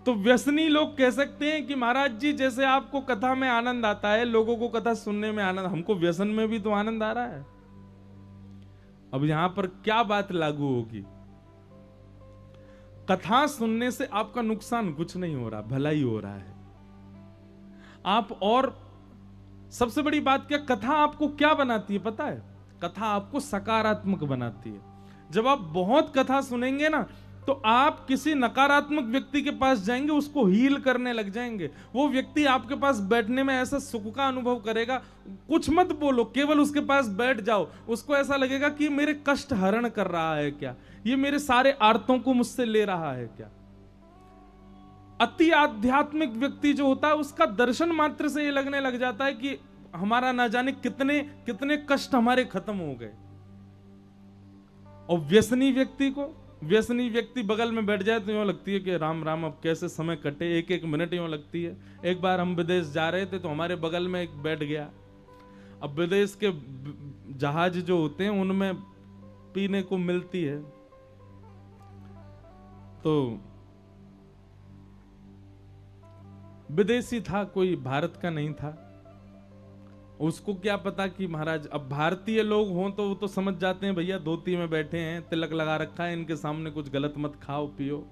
तो व्यसनी लोग कह सकते हैं कि महाराज जी जैसे आपको कथा में आनंद आता है, लोगों को कथा सुनने में आनंद, हमको व्यसन में भी तो आनंद आ रहा है। अब यहां पर क्या बात लागू होगी? कथा सुनने से आपका नुकसान कुछ नहीं हो रहा, भला ही हो रहा है आप। और सबसे बड़ी बात क्या, कथा आपको क्या बनाती है पता है? कथा आपको सकारात्मक बनाती है। जब आप बहुत कथा सुनेंगे ना, तो आप किसी नकारात्मक व्यक्ति के पास जाएंगे, उसको हील करने लग जाएंगे। वो व्यक्ति आपके पास बैठने में ऐसा सुख का अनुभव करेगा, कुछ मत बोलो, केवल उसके पास बैठ जाओ, उसको ऐसा लगेगा कि मेरे कष्ट हरण कर रहा है क्या, ये मेरे सारे आर्तों को मुझसे ले रहा है क्या। अति आध्यात्मिक व्यक्ति जो होता है, उसका दर्शन मात्र से ये लगने लग जाता है कि हमारा ना जाने कितने कितने कष्ट हमारे खत्म हो गए। और व्यसनी व्यक्ति बगल में बैठ जाए तो यूं लगती है कि राम राम अब कैसे समय कटे, एक एक मिनट यूं लगती है। एक बार हम विदेश जा रहे थे तो हमारे बगल में एक बैठ गया। अब विदेश के जहाज जो होते हैं उनमें पीने को मिलती है, तो विदेशी था, कोई भारत का नहीं था। उसको क्या पता कि महाराज, अब भारतीय लोग हों तो वो तो समझ जाते हैं भैया धोती में बैठे हैं, तिलक लगा रखा है, इनके सामने कुछ गलत मत खाओ पियो।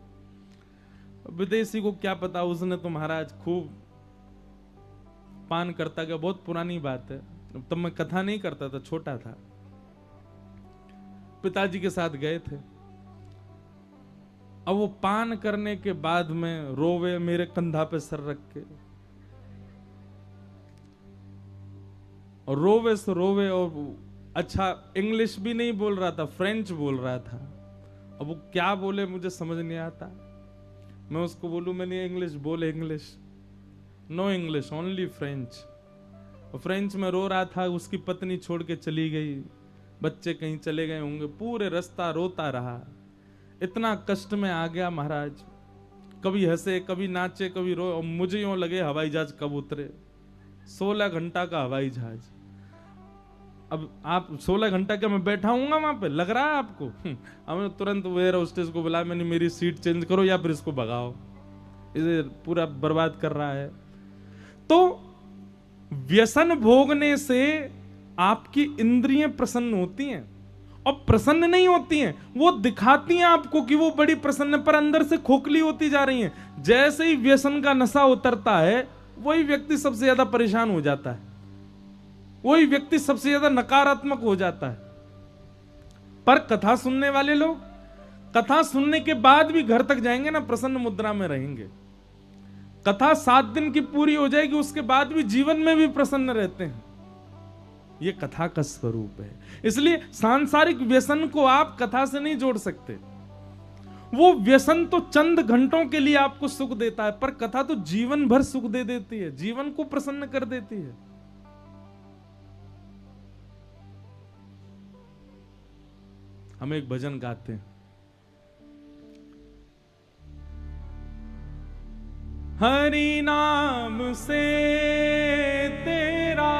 विदेशी को क्या पता, उसने तो महाराज खूब पान करता गया। बहुत पुरानी बात है, तब मैं कथा नहीं करता था, छोटा था। पिताजी के साथ गए थे। अब वो पान करने के बाद में रोवे, मेरे कंधा पे सर रख के, और रोवे से रोवे। और अच्छा इंग्लिश भी नहीं बोल रहा था, फ्रेंच बोल रहा था। अब वो क्या बोले मुझे समझ नहीं आता। मैं उसको बोलूं मैंने इंग्लिश बोले, English no English only French. और फ्रेंच में रो रहा था, उसकी पत्नी छोड़ के चली गई, बच्चे कहीं चले गए होंगे, पूरे रास्ता रोता रहा। इतना कष्ट में आ गया महाराज, कभी हंसे कभी नाचे कभी रो। और मुझे यूं लगे हवाई जहाज कब उतरे। 16 घंटा का हवाई जहाज। अब आप 16 घंटा का मैं बैठा हूंगा वहां पे, लग रहा है आपको? हमें तुरंत एयर होस्टेस को बुलाया, मैंने मेरी सीट चेंज करो या फिर इसको भगाओ, इसे पूरा बर्बाद कर रहा है। तो व्यसन भोगने से आपकी इंद्रियां प्रसन्न होती हैं, और प्रसन्न नहीं होती हैं, वो दिखाती हैं आपको कि वो बड़ी प्रसन्न, पर अंदर से खोखली होती जा रही हैं। जैसे ही व्यसन का नशा उतरता है, वही व्यक्ति सबसे ज्यादा परेशान हो जाता है, वही व्यक्ति सबसे ज्यादा नकारात्मक हो जाता है। पर कथा सुनने वाले लोग कथा सुनने के बाद भी घर तक जाएंगे ना, प्रसन्न मुद्रा में रहेंगे। कथा 7 दिन की पूरी हो जाएगी, उसके बाद भी जीवन में भी प्रसन्न रहते हैं। ये कथा का स्वरूप है। इसलिए सांसारिक व्यसन को आप कथा से नहीं जोड़ सकते। वो व्यसन तो चंद घंटों के लिए आपको सुख देता है, पर कथा तो जीवन भर सुख दे देती है, जीवन को प्रसन्न कर देती है। हम एक भजन गाते हैं, हरि नाम से तेरा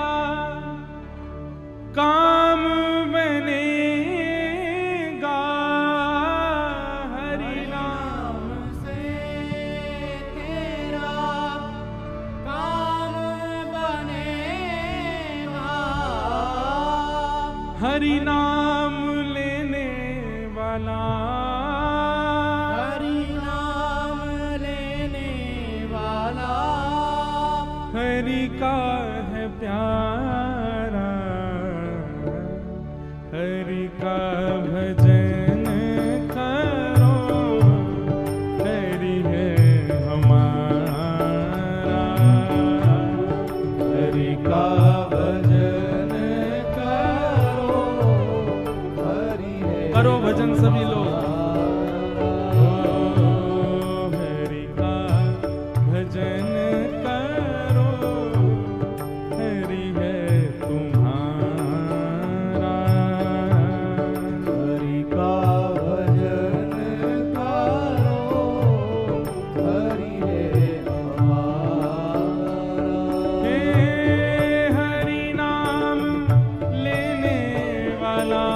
काम बनेगा, हरि नाम से तेरा काम बनेगा, हरि नाम लेने वाला, हरि नाम लेने वाला है हरि का है प्यारा, हरि का भजन करो, हरि है हमारा। हरि का भजन करो, हरि है, करो भजन सभी लोग। हरि का भजन करो, हरि है तुम्हारा। हरि का भजन करो, हरि है हमारा। हे हरि नाम लेने वाला,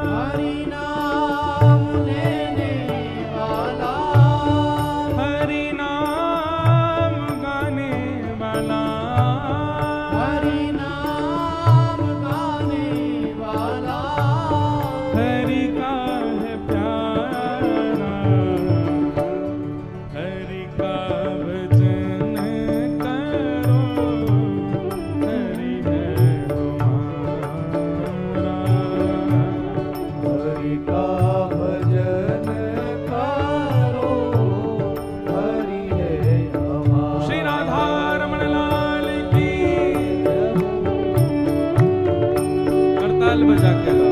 हरि नाम लेने वाला, हरि नाम गाने वाला, हरि नाम गाने वाला, हरि का है प्यारा, हरि का भजन करो, हरि है हमारा। हरि का भजन करो, हरि है हमारा। श्री राधा रमण लाल की। करताल बजा के गाओ।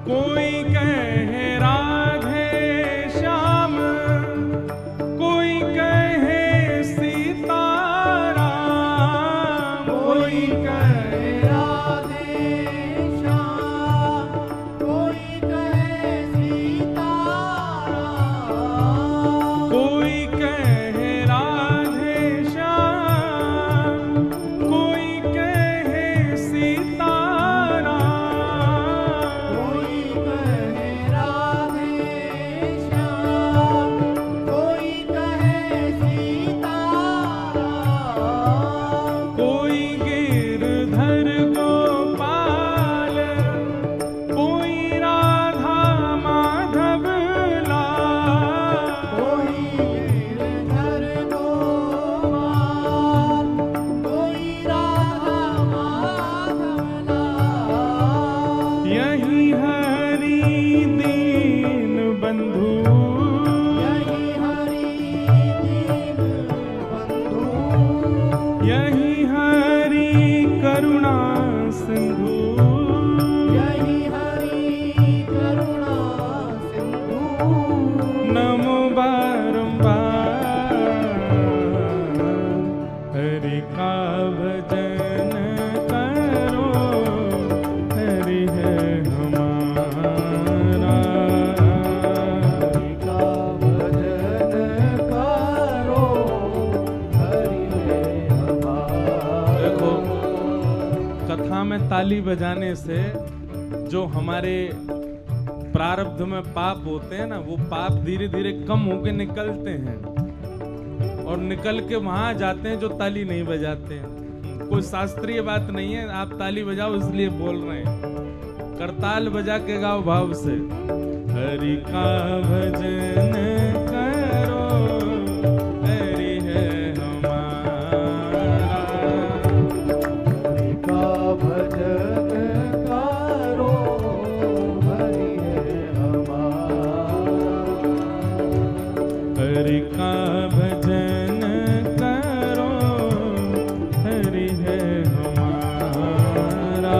कोई कहे राधे श्याम, कोई कहे सीताराम, कोई कहे राधे श्याम, कोई कहे सीताराम, कोई कहे राधे श्याम, कोई कहे सीताराम, कोई कहे राधे श्याम, कोई कहे सीताराम, कोई गिरधर गोपाल, कोई राधा माधव लाल, कोई गिरधर गोपाल, कोई राधा माधव लाल। यही हरि दीन बंधु, यही हरि दीन बंधु, यही हरि करुणा सिंधु, यही हरि करुणा सिंधु। नमो बारंबार, हरि का भजन करो, हरि है हमारा। हरि का भजन करो, हरि है हमारा। देखो, कथा में ताली बजाने से जो हमारे प्रारब्ध में पाप होते हैं ना, वो पाप धीरे धीरे कम होके निकलते हैं और निकल के वहां जाते हैं जो ताली नहीं बजाते हैं। कोई शास्त्रीय बात नहीं है, आप ताली बजाओ इसलिए बोल रहे हैं। करताल बजा के गाओ भाव से। हरि का भजन करो, हरि है हमारा। हरि का भजन करो, हरि है हमारा। हरि का भजन करो, हरि है हमारा।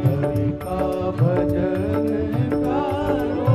हरि का भजन करो,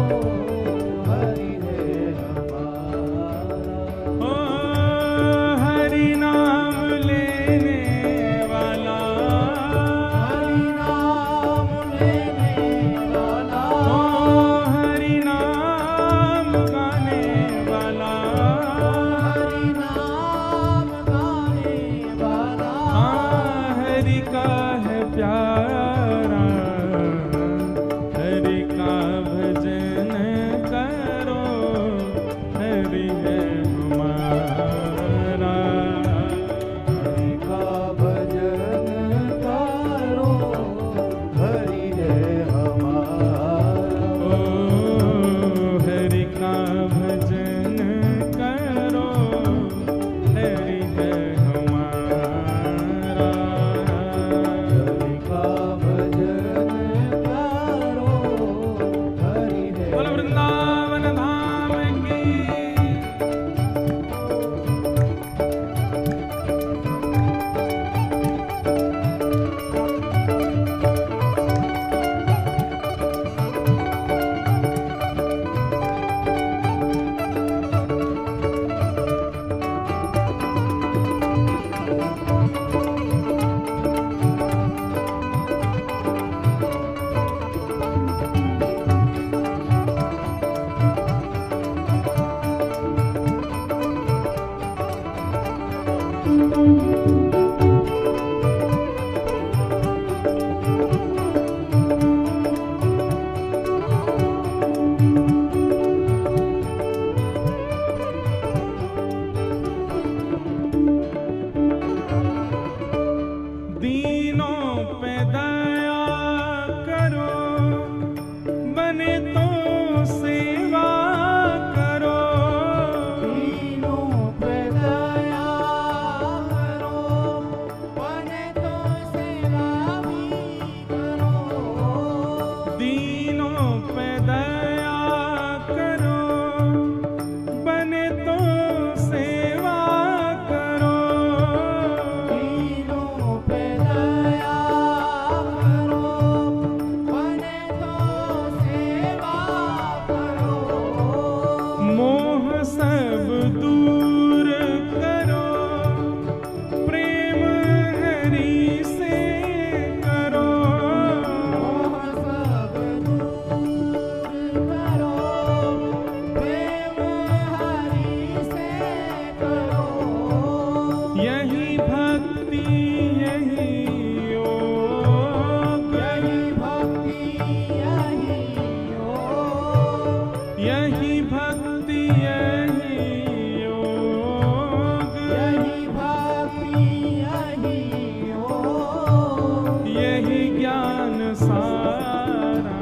सारा,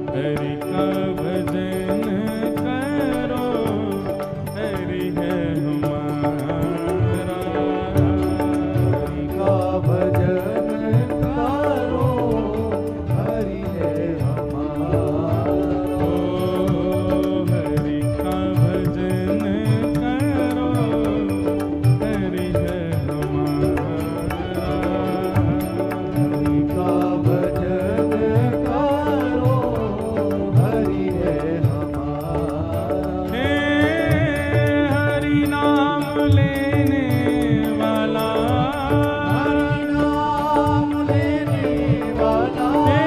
हरि का भजन करो, हरि है हमारा। हरि का भजन करो, हरि है हमारा। ओ हरि का भजन करो, हरि है हमारा। हरि का भजन करो, हरि है हमारा। हे हरि नाम लेने वाला, हरि नाम लेने वाला, हे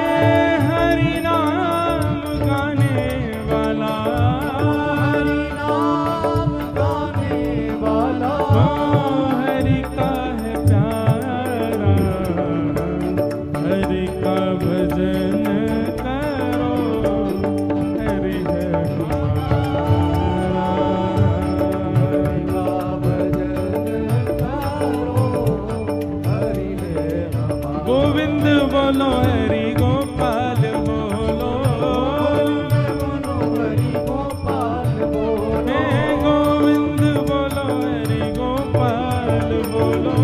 हरि नाम गाने वाला, हरि नाम गाने वाला। ओ हरि का है प्यारा, हरि का भजन करो, हरि है हमारा। हरि का भजन करो, हरि है हमारा। गोविंद बोलो हरि गोपाल बोलो, हरि गोपाल बोलो, हे गोविंद बोलो हरि गोपाल बोलो।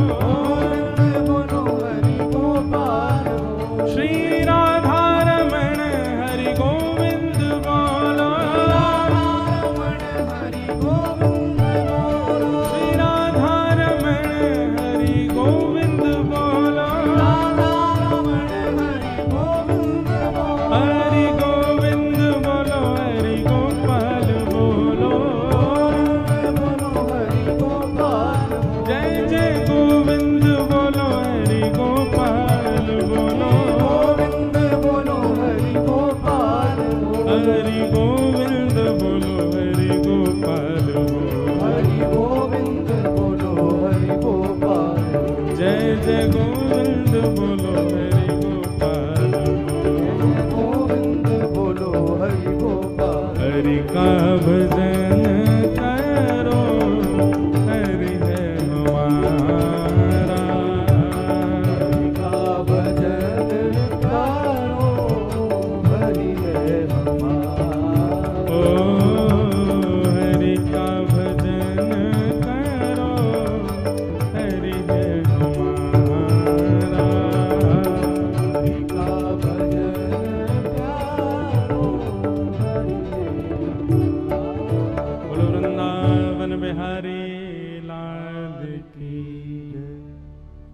बोलो हरि गोपाल बोलो। श्री राधा रमण हरि गोविंद बोलो, रमण हरि गोविंद बोलो, श्री राधा रमण हरि गोविंद बोलो, रमण हरि गोविंद बोलो। हरि गोविंद बोलो हरि गोपाल बोलो। बोलो हरि गोपाल बोलो। जय जय गोविंद बोलो हरि गोपाल बोलो, गोविंद बोलो हरि गोपाल बोलो। हरि गोविंद बोलो हरि गोपाल बोलो। हरि गोविंद बोलो हरि गोपाल बोलो। जय जय गोविंद बोलो हरि गोपाल बोलो। गोविंद बोलो हरि गोपाल। हरि का भजन करो, हरि है हमारा। हरि का भजन करो, हरि है हमारा। ओ हरि का भजन करो, हरि है हमारा। हरि का भजन करो, हरि है हमारा। बोलो वृंदावन बिहारी लाल की जय।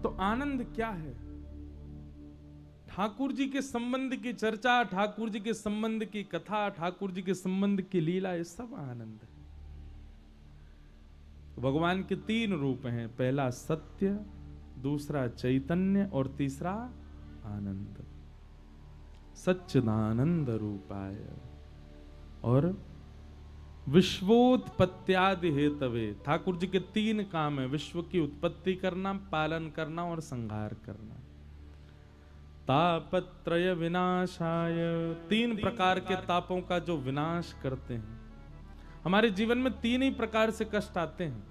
तो आनंद क्या है? ठाकुर जी के संबंध की चर्चा, ठाकुर जी के संबंध की कथा, ठाकुर जी के संबंध की लीला, ये सब आनंद है। भगवान के तीन रूप हैं, पहला सत्य, दूसरा चैतन्य और तीसरा आनंद। सच्चिदानंद रूपाय और विश्वोत्पत्त्यादि हेतवे। ठाकुर जी के तीन काम है, विश्व की उत्पत्ति करना, पालन करना और संहार करना। तापत्रय विनाशाय, तीन प्रकार के तापों का जो विनाश करते हैं। हमारे जीवन में तीन ही प्रकार से कष्ट आते हैं,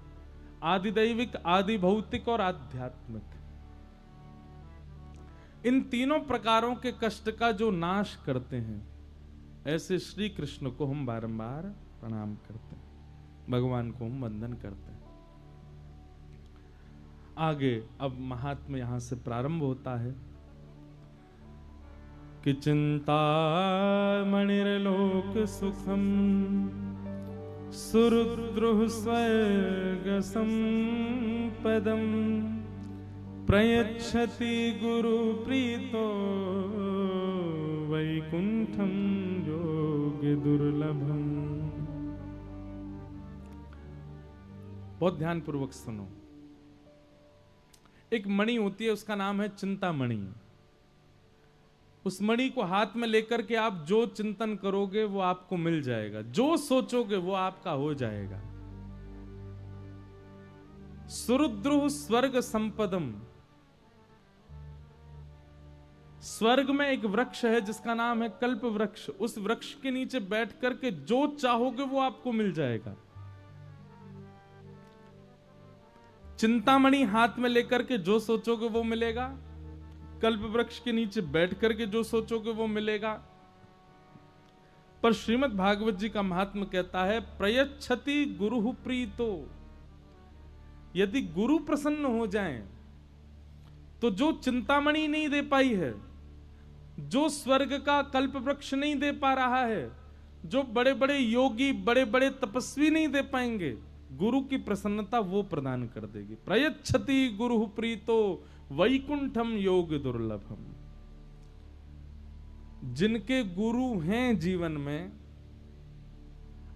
आदि दैविक, आदि भौतिक और आध्यात्मिक। इन तीनों प्रकारों के कष्ट का जो नाश करते हैं, ऐसे श्री कृष्ण को हम बारंबार प्रणाम करते हैं, भगवान को हम वंदन करते हैं। आगे अब महात्म्य यहां से प्रारंभ होता है कि चिंता मणिर्लोक सुखम सुरुद्रुः स्वर्ग संपदम प्रयच्छति गुरु प्रीतो वैकुंठम योग्य दुर्लभम। बहुत ध्यान पूर्वक सुनो। एक मणि होती है, उसका नाम है चिंतामणि। उस मणि को हाथ में लेकर के आप जो चिंतन करोगे वो आपको मिल जाएगा, जो सोचोगे वो आपका हो जाएगा। सुरुद्रुः स्वर्ग संपदम, स्वर्ग में एक वृक्ष है जिसका नाम है कल्प वृक्ष। उस वृक्ष के नीचे बैठ करके जो चाहोगे वो आपको मिल जाएगा। चिंतामणि हाथ में लेकर के जो सोचोगे वो मिलेगा। कल्प वृक्ष के नीचे बैठ करके जो सोचोगे वो मिलेगा। पर श्रीमद् भागवत जी का महात्म कहता है प्रयच्छति गुरु प्रीतो, यदि गुरु प्रसन्न हो जाएं तो जो चिंतामणि नहीं दे पाई है, जो स्वर्ग का कल्प वृक्ष नहीं दे पा रहा है, जो बड़े बड़े योगी बड़े बड़े तपस्वी नहीं दे पाएंगे, गुरु की प्रसन्नता वो प्रदान कर देगी। प्रयच्छति गुरु प्रीतो वैकुंठम योग दुर्लभम। जिनके गुरु हैं जीवन में,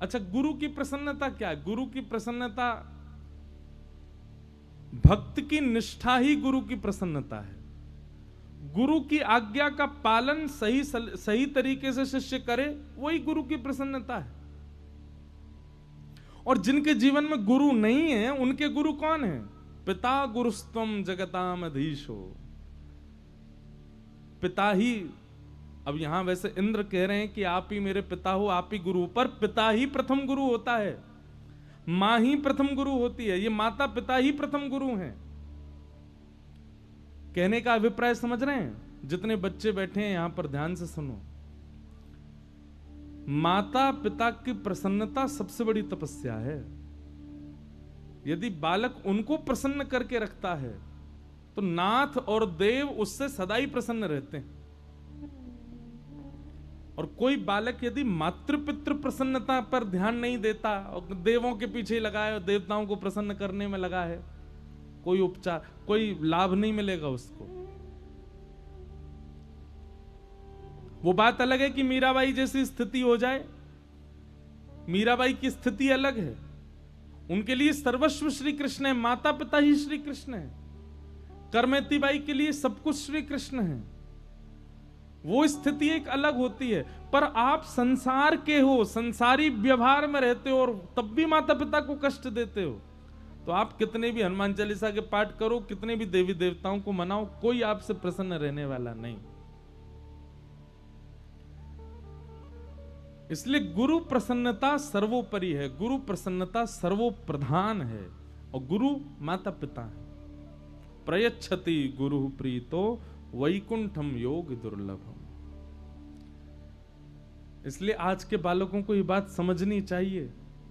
अच्छा गुरु की प्रसन्नता क्या है? गुरु की प्रसन्नता, भक्त की निष्ठा ही गुरु की प्रसन्नता है। गुरु की आज्ञा का पालन सही तरीके से शिष्य करे, वही गुरु की प्रसन्नता है। और जिनके जीवन में गुरु नहीं है, उनके गुरु कौन है? पिता गुरुस्तम जगताम अधीशो। पिता ही, अब यहां वैसे इंद्र कह रहे हैं कि आप ही मेरे पिता हो, आप ही गुरु, पर पिता ही प्रथम गुरु होता है, मां ही प्रथम गुरु होती है। ये माता पिता ही प्रथम गुरु हैं। कहने का अभिप्राय समझ रहे हैं? जितने बच्चे बैठे हैं यहां पर ध्यान से सुनो। माता पिता की प्रसन्नता सबसे बड़ी तपस्या है। यदि बालक उनको प्रसन्न करके रखता है तो नाथ और देव उससे सदा ही प्रसन्न रहते हैं। और कोई बालक यदि मातृपितृ प्रसन्नता पर ध्यान नहीं देता और देवों के पीछे लगा है और देवताओं को प्रसन्न करने में लगा है, कोई उपचार, कोई लाभ नहीं मिलेगा उसको। वो बात अलग है कि मीराबाई जैसी स्थिति हो जाए। मीराबाई की स्थिति अलग है, उनके लिए सर्वस्व श्री कृष्ण है, माता पिता ही श्री कृष्ण है। करमेती बाई के लिए सब कुछ श्री कृष्ण है। वो स्थिति एक अलग होती है। पर आप संसार के हो, संसारी व्यवहार में रहते हो और तब भी माता पिता को कष्ट देते हो, तो आप कितने भी हनुमान चालीसा के पाठ करो, कितने भी देवी देवताओं को मनाओ, कोई आपसे प्रसन्न रहने वाला नहीं। इसलिए गुरु प्रसन्नता सर्वोपरि है, गुरु प्रसन्नता सर्वोप्रधान है, और गुरु माता पिता है। प्रयच्छति गुरु प्रीतो वैकुंठम योग दुर्लभम। इसलिए आज के बालकों को ये बात समझनी चाहिए।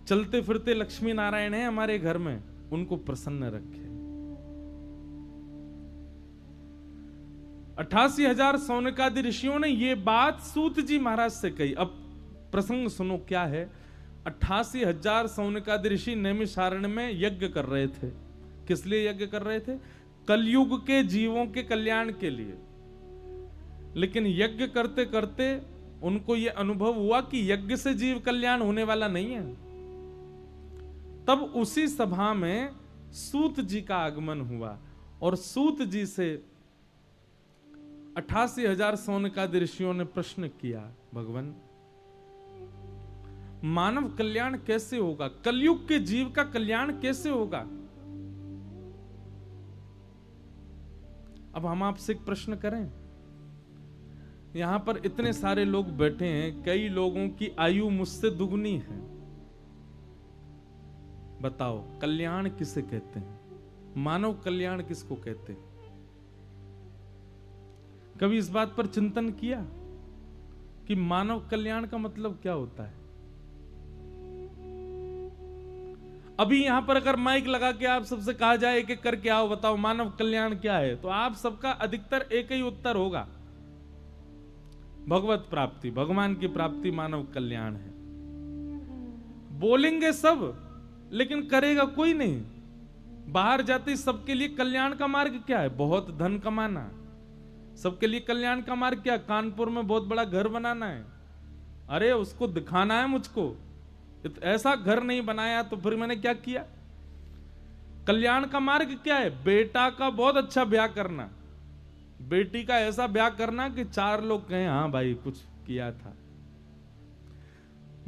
चलते फिरते लक्ष्मी नारायण है हमारे घर में, उनको प्रसन्न रखे। 88,000 सौनकादि ऋषियों ने ये बात सूत जी महाराज से कही। अब प्रसंग सुनो क्या है। 88,000 सौनकादि ऋषि नैमिषारण्य में यज्ञ कर रहे थे। किस लिए यज्ञ कर रहे थे? कलयुग के जीवों के कल्याण के लिए। लेकिन यज्ञ करते करते उनको यह अनुभव हुआ कि यज्ञ से जीव कल्याण होने वाला नहीं है। तब उसी सभा में सूत जी का आगमन हुआ और सूत जी से 88,000 सौनकादि ऋषियों ने प्रश्न किया, भगवान मानव कल्याण कैसे होगा? कलयुग के जीव का कल्याण कैसे होगा? अब हम आपसे एक प्रश्न करें। यहां पर इतने सारे लोग बैठे हैं, कई लोगों की आयु मुझसे दुगनी है। बताओ कल्याण किसे कहते हैं? मानव कल्याण किसको कहते हैं? कभी इस बात पर चिंतन किया कि मानव कल्याण का मतलब क्या होता है? अभी यहां पर अगर माइक लगा के आप सबसे कहा जाए कि करके आओ, बताओ मानव कल्याण क्या है, तो आप सबका अधिकतर एक ही उत्तर होगा, भगवत प्राप्ति, भगवान की प्राप्ति मानव कल्याण है। बोलेंगे सब लेकिन करेगा कोई नहीं। बाहर जाते सबके लिए कल्याण का मार्ग क्या है? बहुत धन कमाना। सबके लिए कल्याण का मार्ग क्या? कानपुर में बहुत बड़ा घर बनाना है। अरे उसको दिखाना है मुझको, ऐसा घर नहीं बनाया तो फिर मैंने क्या किया? कल्याण का मार्ग क्या है? बेटा का बहुत अच्छा ब्याह करना, बेटी का ऐसा ब्याह करना कि 4 लोग कहें हाँ भाई कुछ किया था।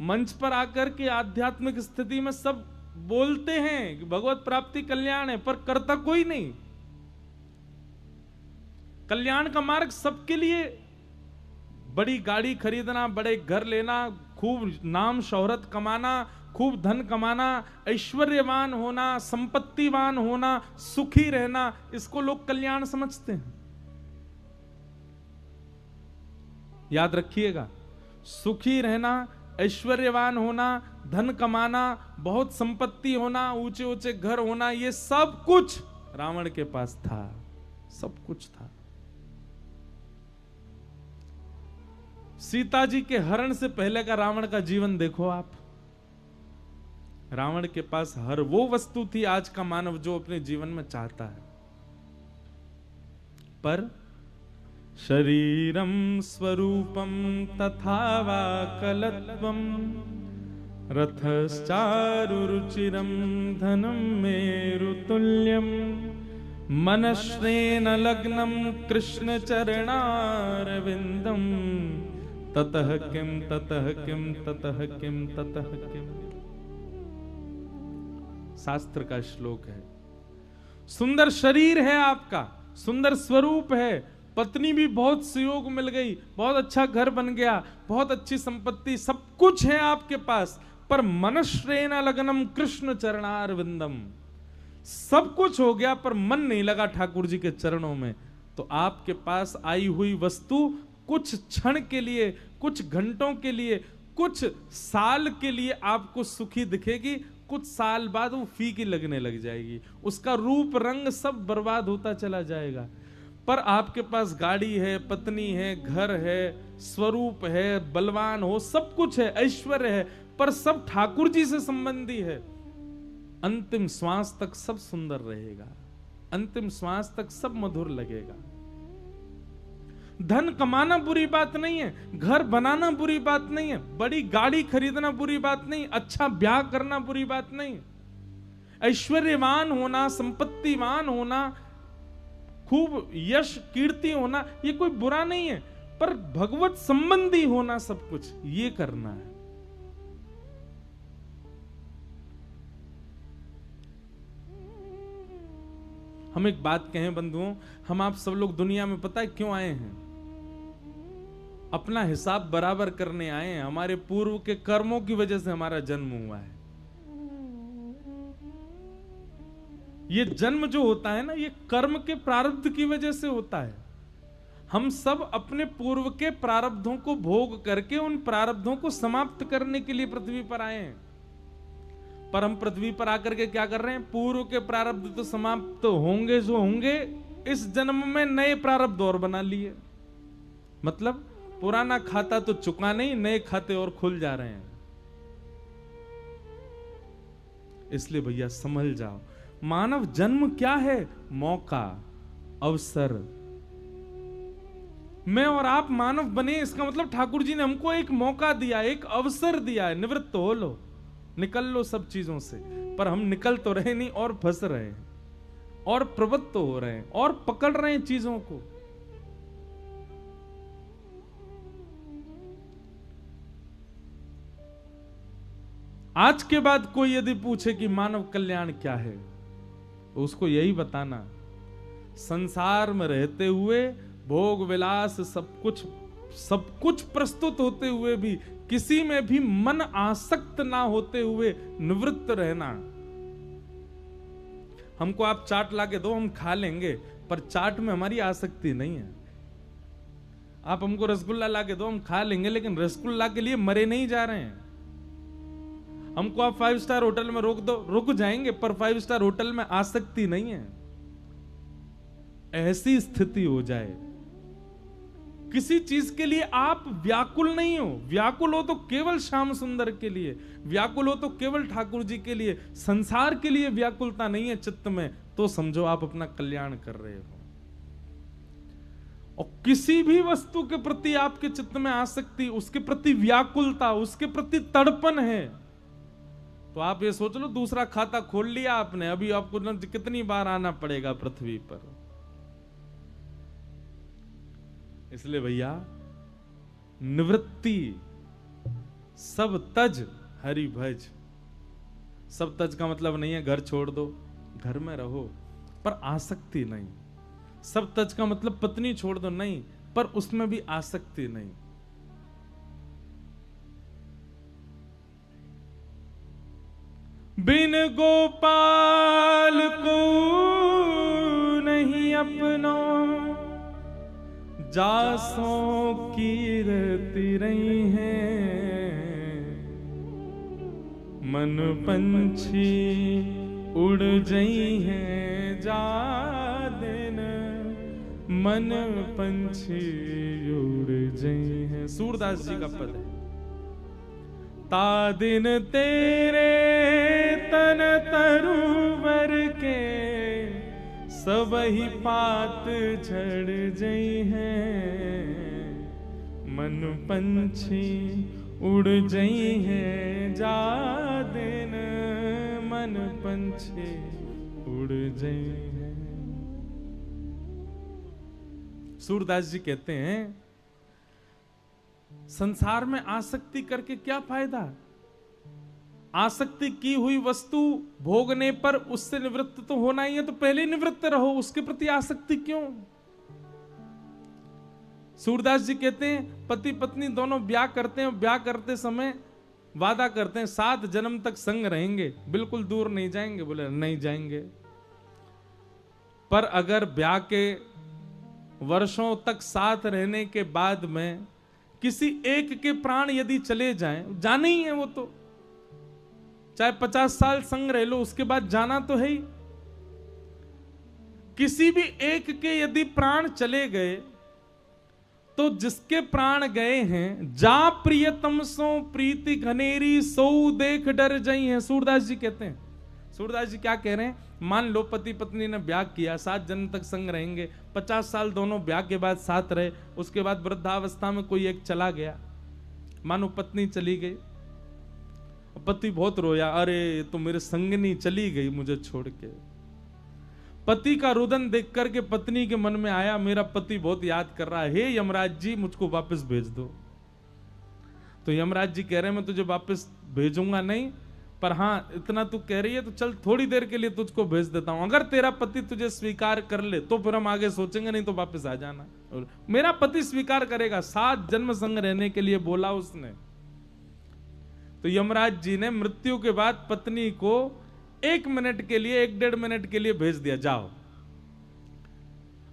मंच पर आकर के आध्यात्मिक स्थिति में सब बोलते हैं कि भगवत प्राप्ति कल्याण है, पर करता कोई नहीं। कल्याण का मार्ग सबके लिए बड़ी गाड़ी खरीदना, बड़े घर लेना, खूब नाम शोहरत कमाना, खूब धन कमाना, ऐश्वर्यवान होना, संपत्तिवान होना, सुखी रहना, इसको लोग कल्याण समझते हैं। याद रखिएगा, सुखी रहना, ऐश्वर्यवान होना, धन कमाना, बहुत संपत्ति होना, ऊंचे ऊंचे घर होना, ये सब कुछ रावण के पास था, सब कुछ था। सीता जी के हरण से पहले का रावण का जीवन देखो आप। रावण के पास हर वो वस्तु थी आज का मानव जो अपने जीवन में चाहता है, पर शरीरम स्वरूपम तथा वा कलत्वम रथश्चारुरुचिरम धनम मेरुतुल्यम मनश्रेण लग्नम कृष्ण चरणारविंदम ततः किम ततः किम ततः किम ततः किम। शास्त्र का श्लोक है। सुंदर शरीर है आपका, सुंदर स्वरूप है, पत्नी भी बहुत सुयोग मिल गई, बहुत अच्छा घर बन गया, बहुत अच्छी संपत्ति, सब कुछ है आपके पास, पर मनश्रेण लग्नम कृष्ण चरणारविंदम, सब कुछ हो गया पर मन नहीं लगा ठाकुर जी के चरणों में। तो आपके पास आई हुई वस्तु कुछ क्षण के लिए, कुछ घंटों के लिए, कुछ साल के लिए आपको सुखी दिखेगी, कुछ साल बाद वो फीकी लगने लग जाएगी, उसका रूप रंग सब बर्बाद होता चला जाएगा। पर आपके पास गाड़ी है, पत्नी है, घर है, स्वरूप है, बलवान हो, सब कुछ है, ऐश्वर्य है, पर सब ठाकुर जी से संबंधी है। अंतिम श्वास तक सब सुंदर रहेगा, अंतिम श्वास तक सब मधुर लगेगा। धन कमाना बुरी बात नहीं है, घर बनाना बुरी बात नहीं है, बड़ी गाड़ी खरीदना बुरी बात नहीं, अच्छा ब्याह करना बुरी बात नहीं, ऐश्वर्यवान होना, संपत्तिवान होना, खूब यश कीर्ति होना, ये कोई बुरा नहीं है, पर भगवत संबंधी होना सब कुछ ये करना है। हम एक बात कहें बंधुओं, हम आप सब लोग दुनिया में पता है क्यों आए हैं? अपना हिसाब बराबर करने आए हैं। हमारे पूर्व के कर्मों की वजह से हमारा जन्म हुआ है। ये जन्म जो होता है ना, ये कर्म के प्रारब्ध की वजह से होता है। हम सब अपने पूर्व के प्रारब्धों को भोग करके उन प्रारब्धों को समाप्त करने के लिए पृथ्वी पर आए हैं। पर हम पृथ्वी पर आकर के क्या कर रहे हैं? पूर्व के प्रारब्ध तो समाप्त होंगे जो होंगे, इस जन्म में नए प्रारब्ध और बना लिए। मतलब पुराना खाता तो चुका नहीं, नए खाते और खुल जा रहे हैं। इसलिए भैया संभल जाओ। मानव जन्म क्या है? मौका, अवसर। मैं और आप मानव बने, इसका मतलब ठाकुर जी ने हमको एक मौका दिया, एक अवसर दिया है। निवृत्त हो लो, निकल लो सब चीजों से। पर हम निकल तो रहे नहीं और फंस रहे हैं, और प्रवृत्त हो रहे हैं, और पकड़ रहे हैं चीजों को। आज के बाद कोई यदि पूछे कि मानव कल्याण क्या है, तो उसको यही बताना, संसार में रहते हुए भोग विलास सब कुछ प्रस्तुत होते हुए भी किसी में भी मन आसक्त ना होते हुए निवृत्त रहना। हमको आप चाट लाके दो, हम खा लेंगे, पर चाट में हमारी आसक्ति नहीं है। आप हमको रसगुल्ला लाके दो, हम खा लेंगे, लेकिन रसगुल्ला के लिए मरे नहीं जा रहे हैं। हमको आप 5 स्टार होटल में रोक दो, रुक जाएंगे, पर 5 स्टार होटल में आसक्ति नहीं है। ऐसी स्थिति हो जाए, किसी चीज के लिए आप व्याकुल नहीं हो। व्याकुल हो तो केवल श्याम सुंदर के लिए, व्याकुल हो तो केवल ठाकुर जी के लिए, संसार के लिए व्याकुलता नहीं है चित्त में, तो समझो आप अपना कल्याण कर रहे हो। और किसी भी वस्तु के प्रति आपके चित्त में आसक्ति, उसके प्रति व्याकुलता, उसके प्रति तड़पन है, तो आप ये सोच लो दूसरा खाता खोल लिया आपने, अभी आपको कितनी बार आना पड़ेगा पृथ्वी पर। इसलिए भैया निवृत्ति, सब तज हरि भज। सब तज का मतलब नहीं है घर छोड़ दो, घर में रहो पर आसक्ति नहीं। सब तज का मतलब पत्नी छोड़ दो नहीं, पर उसमें भी आसक्ति नहीं। बिन गोपाल को नहीं अपनो, जासों कीरती रही हैं, मन पंछी उड़ जई हैं, जा दिन मन पंछी उड़ जई हैं। सूरदास जी का पद है। ता दिन तेरे तन तरुवर के, सबही पात झड़ जई हैं, मन पंछी उड़ जई हैं, जा दिन मन पंछी उड़ जई हैं। सूरदास जी कहते हैं संसार में आसक्ति करके क्या फायदा। आसक्ति की हुई वस्तु भोगने पर उससे निवृत्त तो होना ही है, तो पहले ही निवृत्त रहो, उसके प्रति आसक्ति क्यों। सूरदास जी कहते हैं पति पत्नी दोनों ब्याह करते हैं, ब्याह करते समय वादा करते हैं 7 जन्म तक संग रहेंगे, बिल्कुल दूर नहीं जाएंगे। बोले नहीं जाएंगे। पर अगर ब्याह के वर्षों तक साथ रहने के बाद में किसी एक के प्राण यदि चले जाएं, जाने ही है वो, तो चाहे 50 साल संग रह लो, उसके बाद जाना तो है ही। किसी भी एक के यदि प्राण चले गए तो जिसके प्राण गए हैं, जा प्रियतम सो प्रीति घनेरी, सो देख डर जई हैं। सूरदास जी कहते हैं, सूरदास जी क्या कह रहे हैं, मान लो पति पत्नी ने ब्याह किया, 7 जन्म तक संग रहेंगे, 50 साल दोनों ब्याह के बाद साथ रहे, उसके बाद वृद्धावस्था में कोई एक चला गया, मानो पत्नी चली गई, पति बहुत रोया, अरे तो मेरे संगनी चली गई मुझे छोड़ के। पति का रुदन देख करके पत्नी के मन में आया, मेरा पति बहुत याद कर रहा है, हे यमराज जी मुझको वापस भेज दो। तो यमराज जी कह रहे हैं मैं तुझे वापस भेजूंगा नहीं, पर हाँ इतना तू कह रही है तो चल थोड़ी देर के लिए तुझको भेज देता हूं, अगर तेरा पति तुझे स्वीकार कर ले तो फिर हम आगे सोचेंगे, नहीं तो वापस आ जाना। और मेरा पति स्वीकार करेगा, 7 जन्म संग रहने के लिए बोला उसने। तो यमराज जी ने मृत्यु के बाद पत्नी को 1 मिनट के लिए, 1-1.5 मिनट के लिए भेज दिया, जाओ।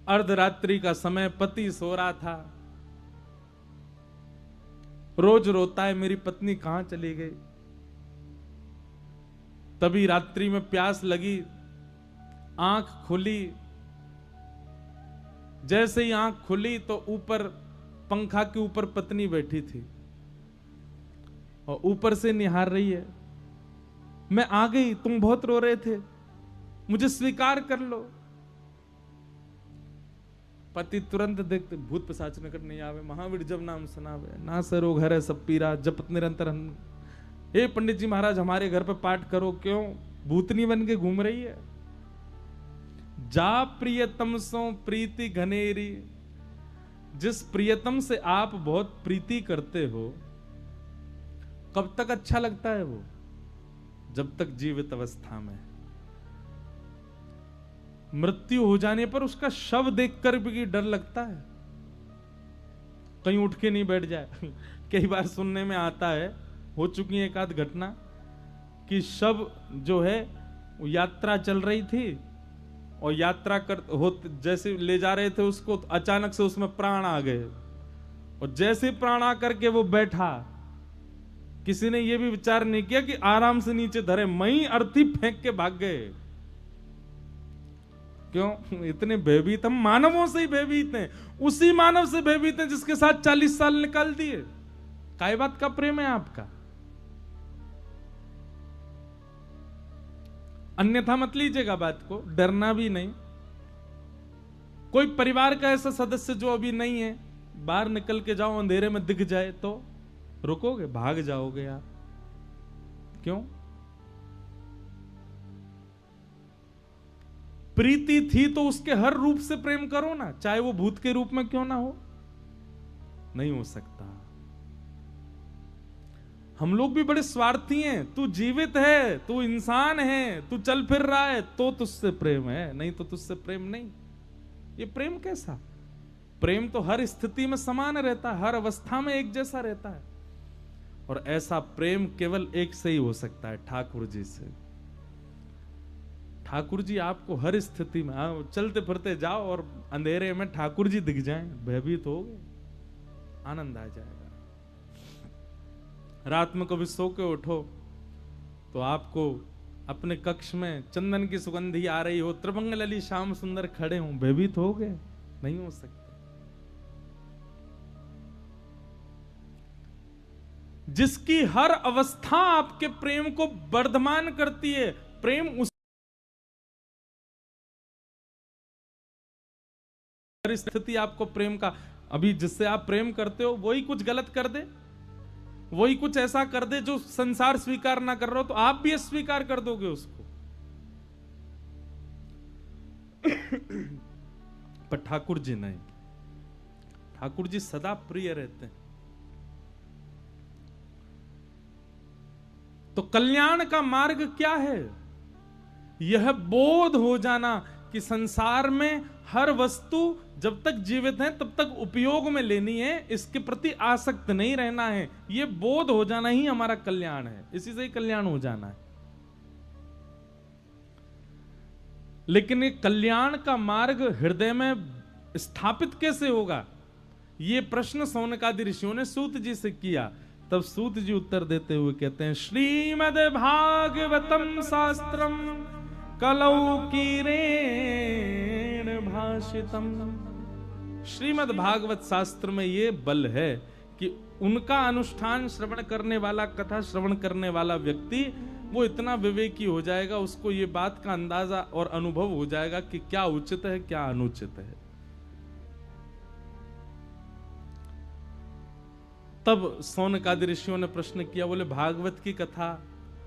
अर्धरात्रि का समय, पति सो रहा था, रोज रोता है मेरी पत्नी कहां चली गई। तभी रात्रि में प्यास लगी, आंख खुली, जैसे ही आंख खुली तो ऊपर पंखा के ऊपर पत्नी बैठी थी और ऊपर से निहार रही है, मैं आ गई, तुम बहुत रो रहे थे, मुझे स्वीकार कर लो। पति तुरंत देखते, भूत पिशाच निकट नहीं आवे, महावीर जब नाम सुनावे, ना सरो घर है सब पीरा, जपत निरंतर। हे पंडित जी महाराज हमारे घर पे पाठ करो, क्यों भूतनी बन के घूम रही है। जा प्रियतम सो प्रीति घनेरी, जिस प्रियतम से आप बहुत प्रीति करते हो, कब तक अच्छा लगता है वो, जब तक जीवित अवस्था में। मृत्यु हो जाने पर उसका शव देखकर भी डर लगता है, कहीं उठ के नहीं बैठ जाए। कई बार सुनने में आता है, हो चुकी है एक आध घटना, कि शव जो है वो यात्रा चल रही थी और यात्रा जैसे ले जा रहे थे उसको, तो अचानक से उसमें प्राण आ गए, और जैसे प्राण आकर के वो बैठा, किसी ने ये भी विचार नहीं किया कि आराम से नीचे धरे, मई अर्थी फेंक के भाग गए। क्यों? इतने भयभीत, हम मानवों से ही भयभीत हैं, उसी मानव से भयभीत हैं जिसके साथ 40 साल निकाल दिए। काय बात का प्रेम है आपका? अन्यथा मत लीजिएगा बात को, डरना भी नहीं। कोई परिवार का ऐसा सदस्य जो अभी नहीं है, बाहर निकल के जाओ, अंधेरे में दिख जाए तो रुकोगे, भाग जाओगे आप? क्यों? प्रीति थी तो उसके हर रूप से प्रेम करो ना, चाहे वो भूत के रूप में क्यों ना हो। नहीं हो सकता। हम लोग भी बड़े स्वार्थी हैं। तू जीवित है, तू इंसान है, तू चल फिर रहा है तो तुझसे प्रेम है, नहीं तो तुझसे प्रेम नहीं। ये प्रेम कैसा? प्रेम तो हर स्थिति में समान रहता है, हर अवस्था में एक जैसा रहता है। और ऐसा प्रेम केवल एक से ही हो सकता है, ठाकुर जी से। ठाकुर जी आपको हर स्थिति में चलते फिरते जाओ और अंधेरे में ठाकुर जी दिख जाएं, भयभीत हो गए, आनंद आ जाएगा। रात में कभी सो के उठो तो आपको अपने कक्ष में चंदन की सुगंधी आ रही हो, त्रिभंग लली श्याम सुंदर खड़े हों, भयभीत हो गए? नहीं हो सकते। जिसकी हर अवस्था आपके प्रेम को वर्धमान करती है, प्रेम उस स्थिति आपको प्रेम का, अभी जिससे आप प्रेम करते हो वही कुछ गलत कर दे, वही कुछ ऐसा कर दे जो संसार स्वीकार ना कर रहा हो, तो आप भी अस्वीकार कर दोगे उसको। पर ठाकुर जी नहीं, ठाकुर जी सदा प्रिय रहते हैं। तो कल्याण का मार्ग क्या है? यह बोध हो जाना कि संसार में हर वस्तु जब तक जीवित है तब तक उपयोग में लेनी है, इसके प्रति आसक्त नहीं रहना है। यह बोध हो जाना ही हमारा कल्याण है, इसी से ही कल्याण हो जाना है। लेकिन ये कल्याण का मार्ग हृदय में स्थापित कैसे होगा? ये प्रश्न सौनकादि ऋषियों ने सूत जी से किया। तब सूत जी उत्तर देते हुए कहते हैं, श्रीमद् भागवतम शास्त्रम कलौ कीरेण भाषितम। श्रीमद् भागवत शास्त्र में ये बल है कि उनका अनुष्ठान श्रवण करने वाला, कथा श्रवण करने वाला व्यक्ति वो इतना विवेकी हो जाएगा, उसको ये बात का अंदाजा और अनुभव हो जाएगा कि क्या उचित है क्या अनुचित है। तब सौनकादि ऋषियों ने प्रश्न किया, बोले भागवत की कथा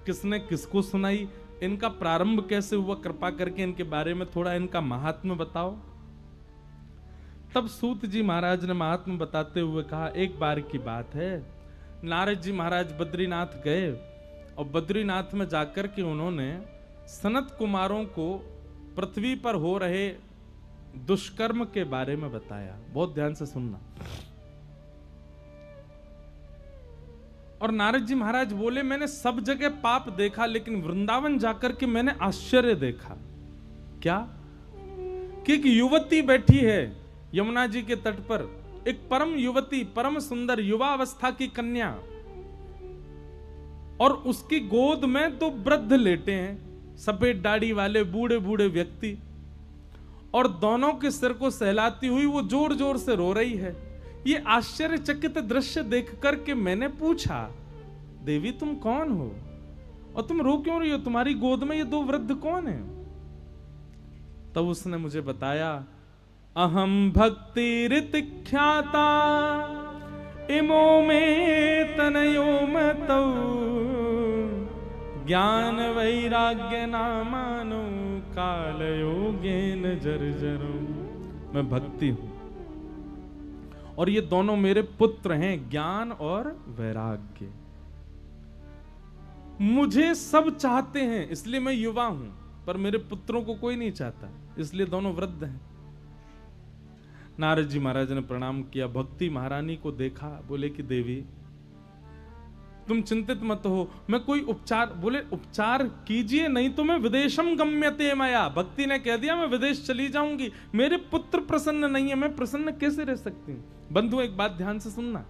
किसने किसको सुनाई, इनका प्रारंभ कैसे हुआ, कृपा करके इनके बारे में थोड़ा इनका महात्म्य बताओ। तब सूत जी महाराज ने महात्म्य बताते हुए कहा, एक बार की बात है, नारद जी महाराज बद्रीनाथ गए और बद्रीनाथ में जाकर के उन्होंने सनत कुमारों को पृथ्वी पर हो रहे दुष्कर्म के बारे में बताया। बहुत ध्यान से सुनना। और नारद जी महाराज बोले, मैंने सब जगह पाप देखा लेकिन वृंदावन जाकर के मैंने आश्चर्य देखा। क्या? कि एक युवती बैठी है यमुना जी के तट पर, एक परम युवती, परम सुंदर युवा अवस्था की कन्या, और उसकी गोद में दो वृद्ध लेटे हैं, सफेद दाढ़ी वाले बूढ़े बूढ़े व्यक्ति, और दोनों के सिर को सहलाती हुई वो जोर जोर से रो रही है। ये आश्चर्यचकित दृश्य देख करके मैंने पूछा, देवी तुम कौन हो और तुम रो क्यों रही हो, तुम्हारी गोद में ये दो वृद्ध कौन है? तब उसने मुझे बताया, अहम भक्ति ऋतिख्याता इमो में तनयो मतौ ज्ञान वैराग्य नामानो काल योगेन जर्जरो। मैं भक्ति हूं और ये दोनों मेरे पुत्र हैं, ज्ञान और वैराग्य। मुझे सब चाहते हैं इसलिए मैं युवा हूं, पर मेरे पुत्रों को कोई नहीं चाहता, इसलिए दोनों वृद्ध हैं। नारद जी महाराज ने प्रणाम किया, भक्ति महारानी को देखा, बोले कि देवी तुम चिंतित मत हो, मैं कोई उपचार, बोले उपचार कीजिए नहीं तो मैं विदेशम गम्यते मया। भक्ति ने कह दिया मैं विदेश चली जाऊंगी, मेरे पुत्र प्रसन्न नहीं है, मैं प्रसन्न कैसे रह सकती हूं? बंधु एक बात ध्यान से सुनना,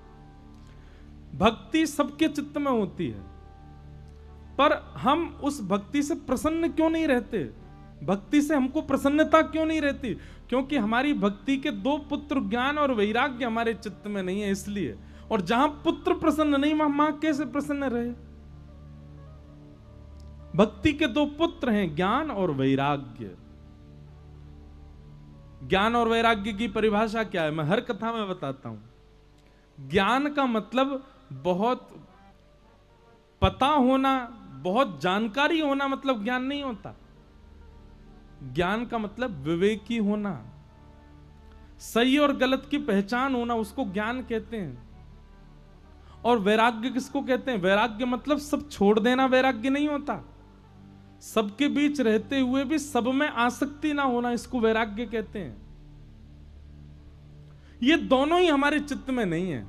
भक्ति सबके चित्त में होती है, पर हम उस भक्ति से प्रसन्न क्यों नहीं रहते? भक्ति से हमको प्रसन्नता क्यों नहीं रहती? क्योंकि हमारी भक्ति के दो पुत्र ज्ञान और वैराग्य हमारे चित्त में नहीं है, इसलिए। और जहां पुत्र प्रसन्न नहीं, वहां मां कैसे प्रसन्न रहे? भक्ति के दो पुत्र हैं, ज्ञान और वैराग्य। ज्ञान और वैराग्य की परिभाषा क्या है, मैं हर कथा में बताता हूं। ज्ञान का मतलब बहुत पता होना, बहुत जानकारी होना मतलब ज्ञान नहीं होता। ज्ञान का मतलब विवेकी होना, सही और गलत की पहचान होना, उसको ज्ञान कहते हैं। और वैराग्य किसको कहते हैं? वैराग्य मतलब सब छोड़ देना वैराग्य नहीं होता, सबके बीच रहते हुए भी सब में आसक्ति ना होना, इसको वैराग्य कहते हैं। ये दोनों ही हमारे चित्त में नहीं है,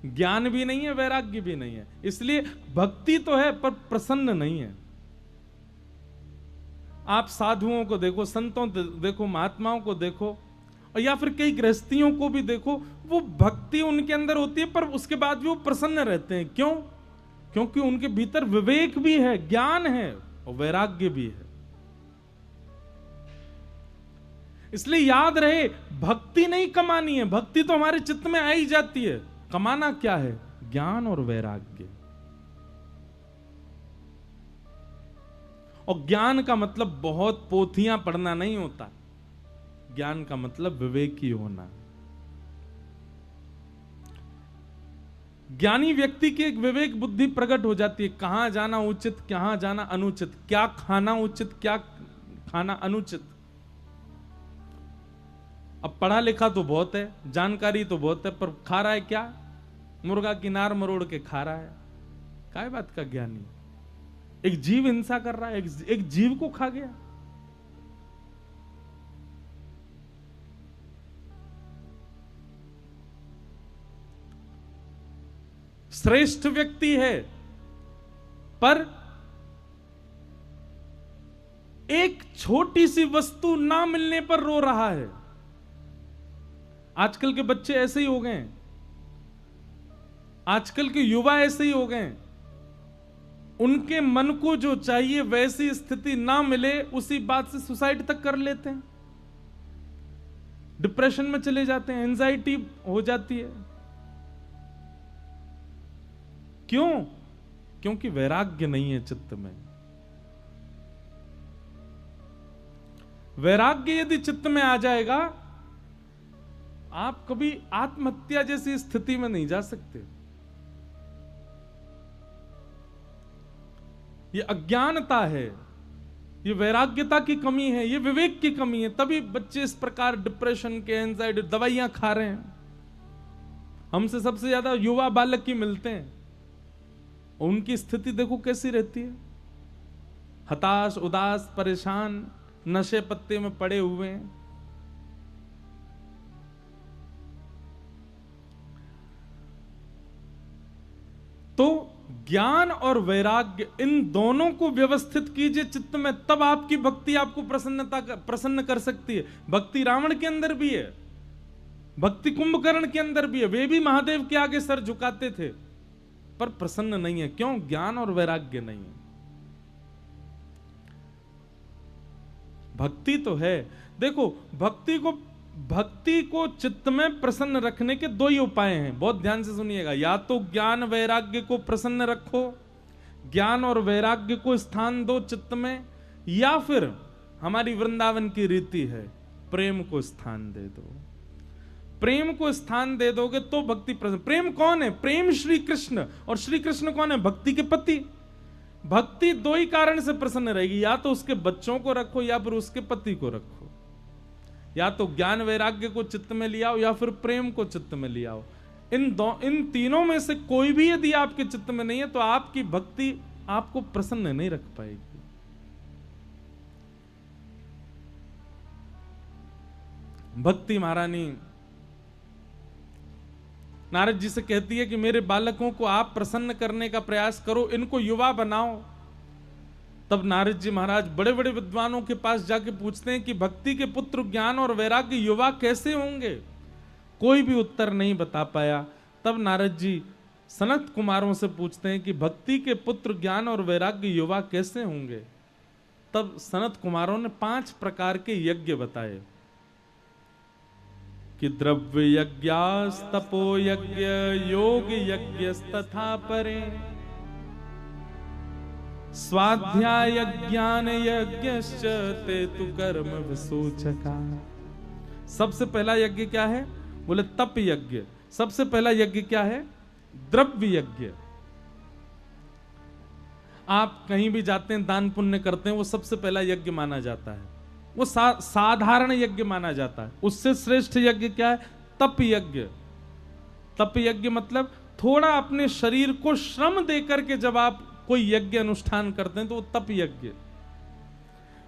ज्ञान भी नहीं है, वैराग्य भी नहीं है, इसलिए भक्ति तो है पर प्रसन्न नहीं है। आप साधुओं को देखो, संतों देखो, महात्माओं को देखो, और या फिर कई गृहस्थियों को भी देखो, वो भक्ति उनके अंदर होती है पर उसके बाद भी वो प्रसन्न रहते हैं। क्यों? क्योंकि उनके भीतर विवेक भी है, ज्ञान है और वैराग्य भी है। इसलिए याद रहे, भक्ति नहीं कमानी है, भक्ति तो हमारे चित्त में आ ही जाती है। कमाना क्या है? ज्ञान और वैराग्य। और ज्ञान का मतलब बहुत पोथियां पढ़ना नहीं होता, ज्ञान का मतलब विवेकी होना। ज्ञानी व्यक्ति की एक विवेक बुद्धि प्रकट हो जाती है, कहां जाना उचित, कहां जाना अनुचित, क्या खाना उचित, क्या खाना अनुचित। अब पढ़ा लिखा तो बहुत है, जानकारी तो बहुत है, पर खा रहा है क्या? मुर्गा किनार मरोड़ के खा रहा है। काय बात का ज्ञानी? एक जीव हिंसा कर रहा है, एक जीव को खा गया। श्रेष्ठ व्यक्ति है पर एक छोटी सी वस्तु ना मिलने पर रो रहा है। आजकल के बच्चे ऐसे ही हो गए हैं, आजकल के युवा ऐसे ही हो गए हैं। उनके मन को जो चाहिए वैसी स्थिति ना मिले, उसी बात से सुसाइड तक कर लेते हैं, डिप्रेशन में चले जाते हैं, एंजाइटी हो जाती है। क्यों? क्योंकि वैराग्य नहीं है चित्त में। वैराग्य यदि चित्त में आ जाएगा, आप कभी आत्महत्या जैसी स्थिति में नहीं जा सकते। ये अज्ञानता है, ये वैराग्यता की कमी है, ये विवेक की कमी है। तभी बच्चे इस प्रकार डिप्रेशन के, एंजाइटी, दवाइयां खा रहे हैं। हमसे सबसे ज्यादा युवा बालक ही मिलते हैं, उनकी स्थिति देखो कैसी रहती है, हताश, उदास, परेशान, नशे पत्ते में पड़े हुए हैं। तो ज्ञान और वैराग्य, इन दोनों को व्यवस्थित कीजिए चित्त में, तब आपकी भक्ति आपको प्रसन्न कर सकती है। भक्ति रावण के अंदर भी है, भक्ति कुंभकर्ण के अंदर भी है। वे भी महादेव के आगे सर झुकाते थे पर प्रसन्न नहीं है। क्यों? ज्ञान और वैराग्य नहीं है। भक्ति तो है। देखो, भक्ति को चित्त में प्रसन्न रखने के दो ही उपाय हैं, बहुत ध्यान से सुनिएगा। या तो ज्ञान वैराग्य को प्रसन्न रखो, ज्ञान और वैराग्य को स्थान दो चित्त में, या फिर हमारी वृंदावन की रीति है, प्रेम को स्थान दे दो। प्रेम को स्थान दे दोगे तो भक्ति प्रसन्न। प्रेम कौन है? प्रेम श्री कृष्ण। और श्री कृष्ण कौन है? भक्ति के पति। भक्ति दो ही कारण से प्रसन्न रहेगी, या तो उसके बच्चों को रखो या फिर उसके पति को रखो। या तो ज्ञान वैराग्य को चित्त में ले आओ या फिर प्रेम को चित्त में ले आओ। इन तीनों में से कोई भी यदि आपके चित्त में नहीं है तो आपकी भक्ति आपको प्रसन्न नहीं रख पाएगी। भक्ति महारानी नारद जी से कहती है कि मेरे बालकों को आप प्रसन्न करने का प्रयास करो, इनको युवा बनाओ। तब नारद जी महाराज बड़े बड़े विद्वानों के पास जाके पूछते हैं कि भक्ति के पुत्र ज्ञान और वैराग्य युवा कैसे होंगे? कोई भी उत्तर नहीं बता पाया। तब नारद जी सनत कुमारों से पूछते हैं कि भक्ति के पुत्र ज्ञान और वैराग्य युवा कैसे होंगे? तब सनत कुमारों ने 5 प्रकार के यज्ञ बताए कि द्रव्य यज्ञास, तपो यज्ञ, योग यज्ञ तथा परे, स्वाध्याय ज्ञान यज्ञश्च तेतु कर्म विसूचका। सबसे पहला यज्ञ क्या है? बोले तप यज्ञ। सबसे पहला यज्ञ क्या है? द्रव्य यज्ञ। आप कहीं भी जाते हैं, दान पुण्य करते हैं, वो सबसे पहला यज्ञ माना जाता है, वो साधारण यज्ञ माना जाता है। उससे श्रेष्ठ यज्ञ क्या है? तप यज्ञ। तप यज्ञ मतलब थोड़ा अपने शरीर को श्रम देकर के जब आप कोई यज्ञ अनुष्ठान करते हैं तो वो तप यज्ञ।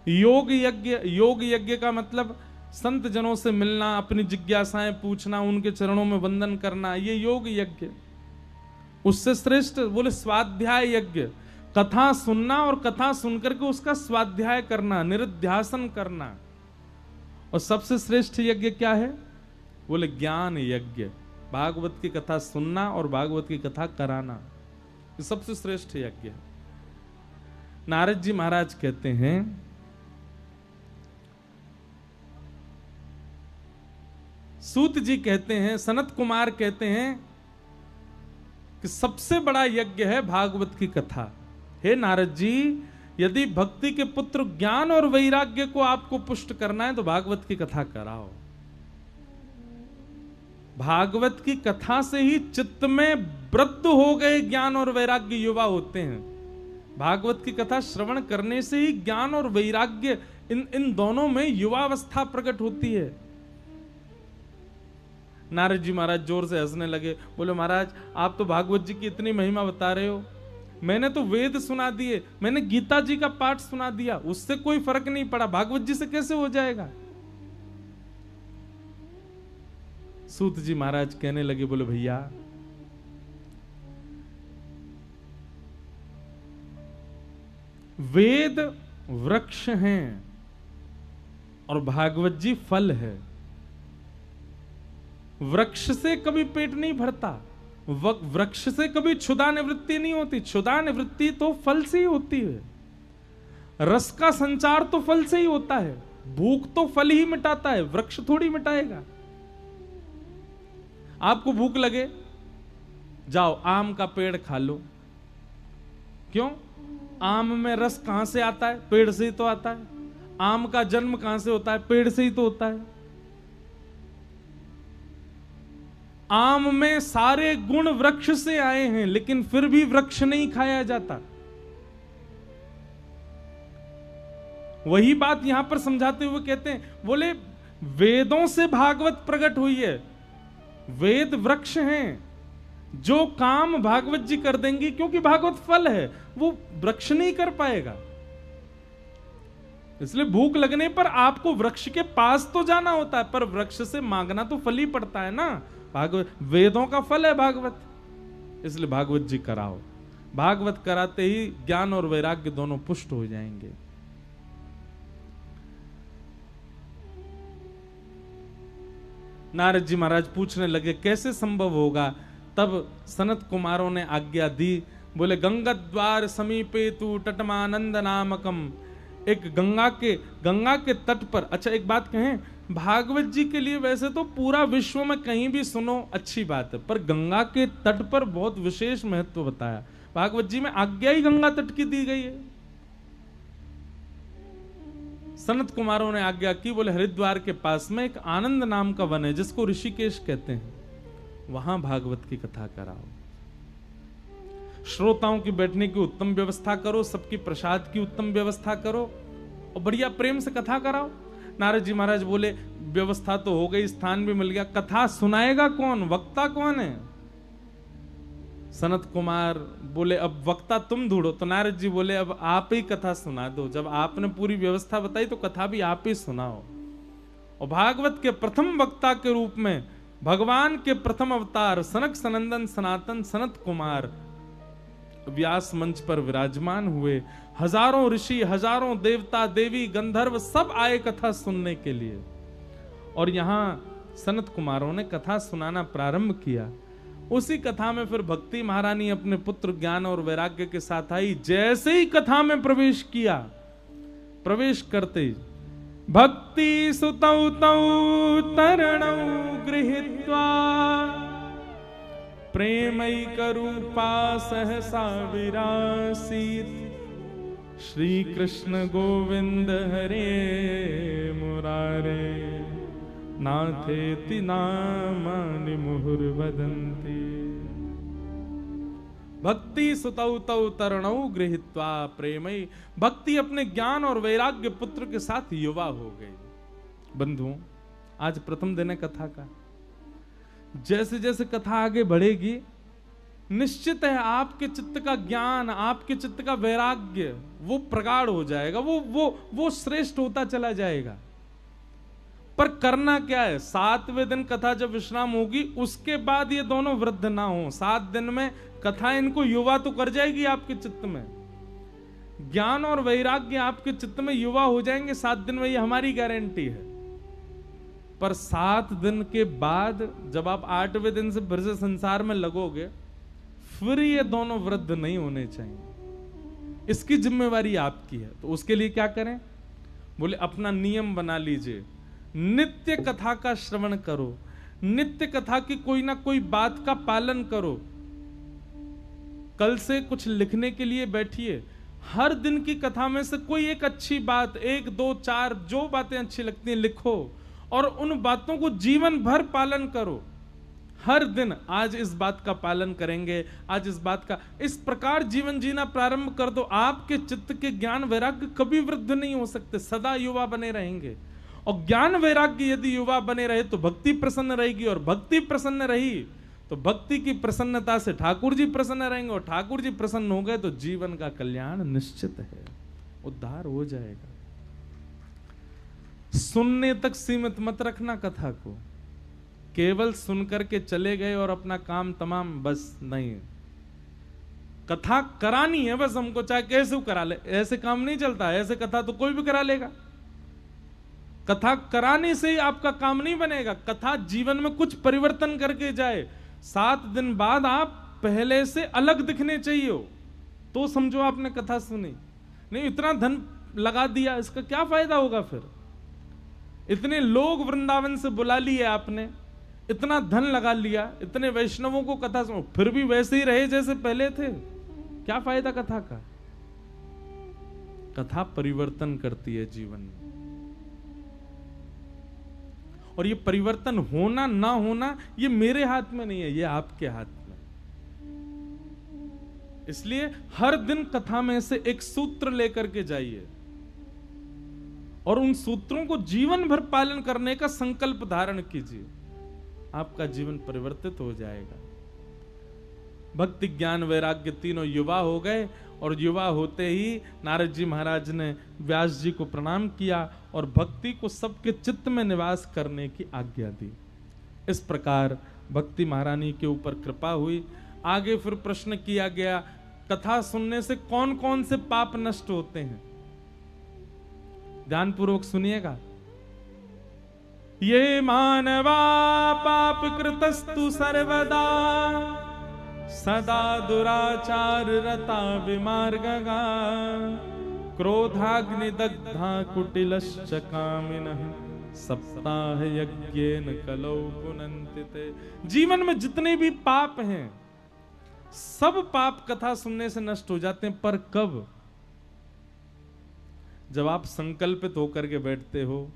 योग यज्ञ। योग यज्ञ का मतलब संत जनों से मिलना, अपनी जिज्ञासाएं पूछना, उनके चरणों में वंदन करना, ये योग यज्ञ। उससे श्रेष्ठ बोले स्वाध्याय यज्ञ। कथा सुनना और कथा सुनकर के उसका स्वाध्याय करना, निरुध्यासन करना। और सबसे श्रेष्ठ यज्ञ क्या है? बोले ज्ञान यज्ञ। भागवत की कथा सुनना और भागवत की कथा कराना, ये सबसे श्रेष्ठ यज्ञ है। नारद जी महाराज कहते हैं, सूत जी कहते हैं, सनत कुमार कहते हैं कि सबसे बड़ा यज्ञ है भागवत की कथा। हे नारद जी, यदि भक्ति के पुत्र ज्ञान और वैराग्य को आपको पुष्ट करना है तो भागवत की कथा कराओ। भागवत की कथा से ही चित्त में वृद्ध हो गए ज्ञान और वैराग्य युवा होते हैं। भागवत की कथा श्रवण करने से ही ज्ञान और वैराग्य इन दोनों में युवावस्था प्रकट होती है। नारद जी महाराज जोर से हंसने लगे, बोले महाराज आप तो भागवत जी की इतनी महिमा बता रहे हो, मैंने तो वेद सुना दिए, मैंने गीता जी का पाठ सुना दिया, उससे कोई फर्क नहीं पड़ा, भागवत जी से कैसे हो जाएगा? सूत जी महाराज कहने लगे, बोले भैया वेद वृक्ष हैं और भागवत जी फल है। वृक्ष से कभी पेट नहीं भरता, वृक्ष से कभी क्षुधा निवृत्ति नहीं होती। क्षुधा निवृत्ति तो फल से ही होती है। रस का संचार तो फल से ही होता है। भूख तो फल ही मिटाता है, वृक्ष थोड़ी मिटाएगा। आपको भूख लगे, जाओ आम का पेड़ खा लो। क्यों? आम में रस कहां से आता है? पेड़ से ही तो आता है। आम का जन्म कहां से होता है? पेड़ से ही तो होता है। आम में सारे गुण वृक्ष से आए हैं, लेकिन फिर भी वृक्ष नहीं खाया जाता। वही बात यहां पर समझाते हुए कहते हैं, बोले वेदों से भागवत प्रकट हुई है। वेद वृक्ष हैं, जो काम भागवत जी कर देंगी, क्योंकि भागवत फल है, वो वृक्ष नहीं कर पाएगा। इसलिए भूख लगने पर आपको वृक्ष के पास तो जाना होता है, पर वृक्ष से मांगना तो फल ही पड़ता है ना। भागवत वेदों का फल है भागवत, इसलिए भागवत जी कराओ। भागवत कराते ही ज्ञान और वैराग्य दोनों पुष्ट हो जाएंगे। नारद जी महाराज पूछने लगे कैसे संभव होगा? तब सनत कुमारों ने आज्ञा दी, बोले गंगा द्वार समीपे तु तटमानंद नामकम। एक गंगा के तट पर। अच्छा एक बात कहें, भागवत जी के लिए वैसे तो पूरा विश्व में कहीं भी सुनो अच्छी बात है, पर गंगा के तट पर बहुत विशेष महत्व बताया। भागवत जी में आज्ञा ही गंगा तट की दी गई है। सनत कुमारों ने आज्ञा की, बोले हरिद्वार के पास में एक आनंद नाम का वन है, जिसको ऋषिकेश कहते हैं, वहां भागवत की कथा कराओ। श्रोताओं की बैठने की उत्तम व्यवस्था करो, सबकी प्रसाद की उत्तम व्यवस्था करो और बढ़िया प्रेम से कथा कराओ। नारद जी महाराज बोले व्यवस्था तो हो गई, स्थान भी मिल गया, कथा सुनाएगा कौन? वक्ता कौन है? सनत कुमार बोले अब वक्ता तुम ढूंढो। तो नारद जी बोले अब आप ही कथा सुना दो। जब आपने पूरी व्यवस्था बताई तो कथा भी आप ही सुनाओ। और भागवत के प्रथम वक्ता के रूप में भगवान के प्रथम अवतार सनक सनंदन सनातन सनत कुमार व्यास मंच पर विराजमान हुए। हजारों ऋषि, हजारों देवता देवी गंधर्व सब आए कथा सुनने के लिए। और यहां सनत कुमारों ने कथा सुनाना प्रारंभ किया। उसी कथा में फिर भक्ति महारानी अपने पुत्र ज्ञान और वैराग्य के साथ आई। जैसे ही कथा में प्रवेश किया, प्रवेश करते ही भक्ति सुतौ तौ तरणौ गृहीत्वा प्रेमैकरूपा सहसा विरासीत्। श्री कृष्ण गोविंद हरे मुरारे नाथेति नामानि मुहुर्वदन्ति। भक्ति सुतौ तौ तरणौ गृहीत्वा प्रेमई। भक्ति अपने ज्ञान और वैराग्य पुत्र के साथ युवा हो गई। बंधुओं, आज प्रथम दिन है कथा का। जैसे जैसे कथा आगे बढ़ेगी, निश्चित है आपके चित्त का ज्ञान, आपके चित्त का वैराग्य वो प्रगाढ़ हो जाएगा, वो श्रेष्ठ होता चला जाएगा। पर करना क्या है? 7वें दिन कथा जब विश्राम होगी, उसके बाद ये दोनों वृद्ध ना हो। 7 दिन में कथा इनको युवा तो कर जाएगी आपके चित्त में, ज्ञान और वैराग्य आपके चित्त में युवा हो जाएंगे 7 दिन में, ये हमारी गारंटी है। पर 7 दिन के बाद जब आप 8वें दिन से फिर से संसार में लगोगे, फिर ये दोनों वृद्ध नहीं होने चाहिए। इसकी जिम्मेवारी आपकी है। तो उसके लिए क्या करें? बोले अपना नियम बना लीजिए, नित्य कथा का श्रवण करो, नित्य कथा की कोई ना कोई बात का पालन करो। कल से कुछ लिखने के लिए बैठिए, हर दिन की कथा में से कोई एक अच्छी बात, 1 2 4 जो बातें अच्छी लगती हैं लिखो, और उन बातों को जीवन भर पालन करो। हर दिन आज इस बात का पालन करेंगे, आज इस बात का, इस प्रकार जीवन जीना प्रारंभ कर दो। आपके चित्त के ज्ञान वैराग्य कभी वृद्ध नहीं हो सकते, सदा युवा बने रहेंगे। और ज्ञान वैराग्य यदि युवा बने रहे तो भक्ति प्रसन्न रहेगी, और भक्ति प्रसन्न रही तो भक्ति की प्रसन्नता से ठाकुर जी प्रसन्न रहेंगे, और ठाकुर जी प्रसन्न हो गए तो जीवन का कल्याण निश्चित है, उद्धार हो जाएगा। सुनने तक सीमित मत रखना कथा को, केवल सुनकर के चले गए और अपना काम तमाम, बस नहीं। कथा करानी है बस हमको, चाहे कैसे करा ले, ऐसे काम नहीं चलता। ऐसे कथा तो कोई भी करा लेगा। कथा कराने से ही आपका काम नहीं बनेगा, कथा जीवन में कुछ परिवर्तन करके जाए। 7 दिन बाद आप पहले से अलग दिखने चाहिए हो तो समझो आपने कथा सुनी। नहीं इतना धन लगा दिया, इसका क्या फायदा होगा? फिर इतने लोग वृंदावन से बुला लिए आपने, इतना धन लगा लिया, इतने वैष्णवों को कथा सुनो, फिर भी वैसे ही रहे जैसे पहले थे, क्या फायदा कथा का? कथा परिवर्तन करती है जीवन में, और ये परिवर्तन होना ना होना ये मेरे हाथ में नहीं है, ये आपके हाथ में। इसलिए हर दिन कथा में से एक सूत्र लेकर के जाइए और उन सूत्रों को जीवन भर पालन करने का संकल्प धारण कीजिए, आपका जीवन परिवर्तित हो जाएगा। भक्ति ज्ञान वैराग्य तीनों युवा हो गए, और युवा होते ही नारद जी महाराज ने व्यास जी को प्रणाम किया और भक्ति को सबके चित्त में निवास करने की आज्ञा दी। इस प्रकार भक्ति महारानी के ऊपर कृपा हुई। आगे फिर प्रश्न किया गया, कथा सुनने से कौन कौन से पाप नष्ट होते हैं? ध्यानपूर्वक सुनिएगा। ये मानवा पाप कृतस्तु सर्वदा सदा दुराचार रता विमार्गगा क्रोधाग्नि दग्धा कुटिलश्च कामिनः सप्ताह यज्ञेन कलौ पुनन्तिते। जीवन में जितने भी पाप हैं सब पाप कथा सुनने से नष्ट हो जाते हैं। पर कब? जब आप संकल्पित होकर के बैठते हो,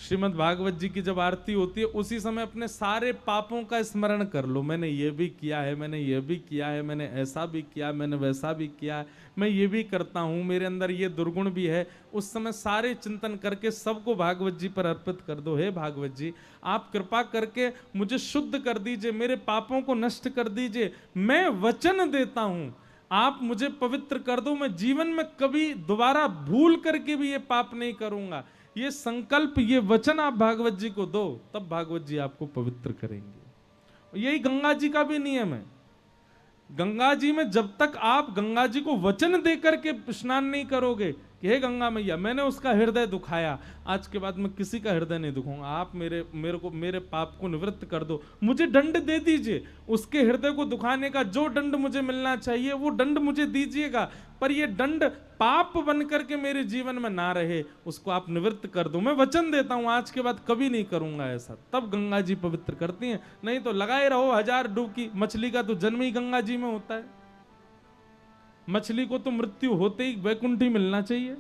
श्रीमद् भागवत जी की जब आरती होती है उसी समय अपने सारे पापों का स्मरण कर लो। मैंने ये भी किया है, मैंने ये भी किया है, मैंने ऐसा भी किया, मैंने वैसा भी किया है, मैं ये भी करता हूं, मेरे अंदर ये दुर्गुण भी है। उस समय सारे चिंतन करके सबको भागवत जी पर अर्पित कर दो। हे भागवत जी, आप कृपा करके मुझे शुद्ध कर दीजिए, मेरे पापों को नष्ट कर दीजिए। मैं वचन देता हूं, आप मुझे पवित्र कर दो, मैं जीवन में कभी दोबारा भूल करके भी ये पाप नहीं करूंगा। ये संकल्प, ये वचन आप भागवत जी को दो, तब भागवत जी आपको पवित्र करेंगे। यही गंगा जी का भी नियम है। गंगा जी में जब तक आप गंगा जी को वचन देकर के स्नान नहीं करोगे कि हे गंगा मैया मैंने उसका हृदय दुखाया, आज के बाद मैं किसी का हृदय नहीं दुखाऊंगा, आप मेरे पाप को निवृत्त कर दो, मुझे दंड दे दीजिए, उसके हृदय को दुखाने का जो दंड मुझे मिलना चाहिए वो दंड मुझे दीजिएगा, पर ये दंड पाप बन करके मेरे जीवन में ना रहे, उसको आप निवृत्त कर दो। मैं वचन देता हूं आज के बाद कभी नहीं करूंगा ऐसा। तब गंगा जी पवित्र करती हैं, नहीं तो लगाए रहो 1000 डुबकी। मछली का तो जन्म ही गंगा जी में होता है। मछली को तो मृत्यु होते ही वैकुंठ ही मिलना चाहिए,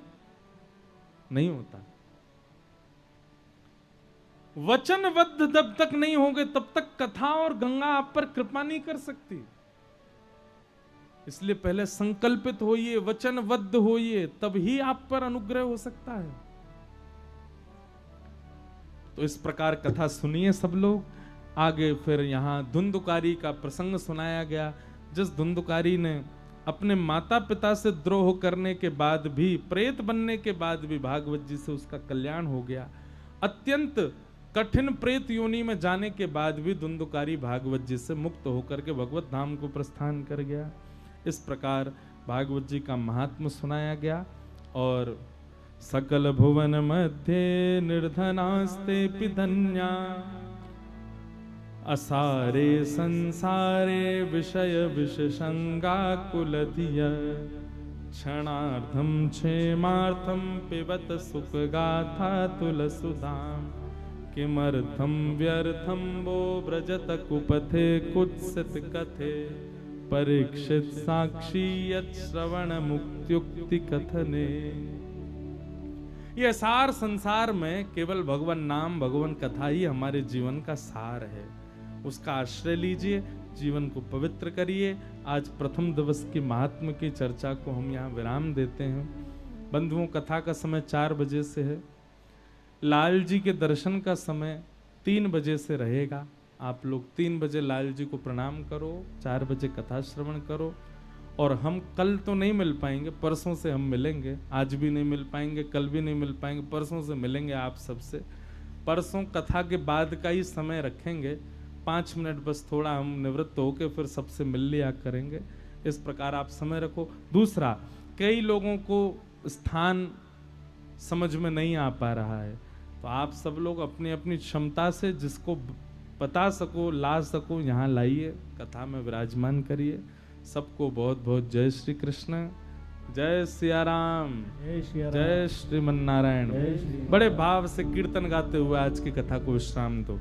नहीं होता। वचनबद्ध जब तक नहीं होगे तब तक कथा और गंगा आप पर कृपा नहीं कर सकती। इसलिए पहले संकल्पित होइए, वचनबद्ध होइए, तब ही आप पर अनुग्रह हो सकता है। तो इस प्रकार कथा सुनिए सब लोग। आगे फिर यहां धुंधुकारी का प्रसंग सुनाया गया, जिस धुंधुकारी ने अपने माता पिता से द्रोह करने के बाद भी, प्रेत बनने के बाद भी भागवत जी से उसका कल्याण हो गया। अत्यंत कठिन प्रेत योनि में जाने के बाद भी धुंधुकारी भागवत जी से मुक्त होकर के भगवत धाम को प्रस्थान कर गया। इस प्रकार भागवत जी का महात्म सुनाया गया। और सकल भुवन मध्य निर्धनास्ते पिधन्या, असारे संसारे विषय विषसंगा कुलधिय, क्षणार्धम क्षेमार्थम पिबत सुख गाथा तुलसुधाम, किमर्थम व्यर्थम वो व्रजत कुपथे कुत्सित कथे, परीक्षित साक्षी यत् श्रवण मुक्त्युक्ति कथने। ये सार संसार में केवल भगवान नाम भगवान कथा ही हमारे जीवन का सार है। उसका आश्रय लीजिए, जीवन को पवित्र करिए। आज प्रथम दिवस की महात्म की चर्चा को हम यहाँ विराम देते हैं। बंधुओं, कथा का समय 4 बजे से है। लाल जी के दर्शन का समय 3 बजे से रहेगा। आप लोग 3 बजे लाल जी को प्रणाम करो, 4 बजे कथा श्रवण करो। और हम कल तो नहीं मिल पाएंगे, परसों से हम मिलेंगे। आज भी नहीं मिल पाएंगे, कल भी नहीं मिल पाएंगे, परसों से मिलेंगे आप सबसे। परसों कथा के बाद का ही समय रखेंगे, 5 मिनट बस, थोड़ा हम निवृत्त होके फिर सबसे मिल लिया करेंगे। इस प्रकार आप समय रखो। दूसरा, कई लोगों को स्थान समझ में नहीं आ पा रहा है, तो आप सब लोग अपनी अपनी क्षमता से जिसको बता सको, ला सको, यहाँ लाइए, कथा में विराजमान करिए। सबको बहुत बहुत जय श्री कृष्ण, जय सिया राम, जय श्रीमन नारायण। बड़े भाव से कीर्तन गाते हुए आज की कथा को विश्राम दो।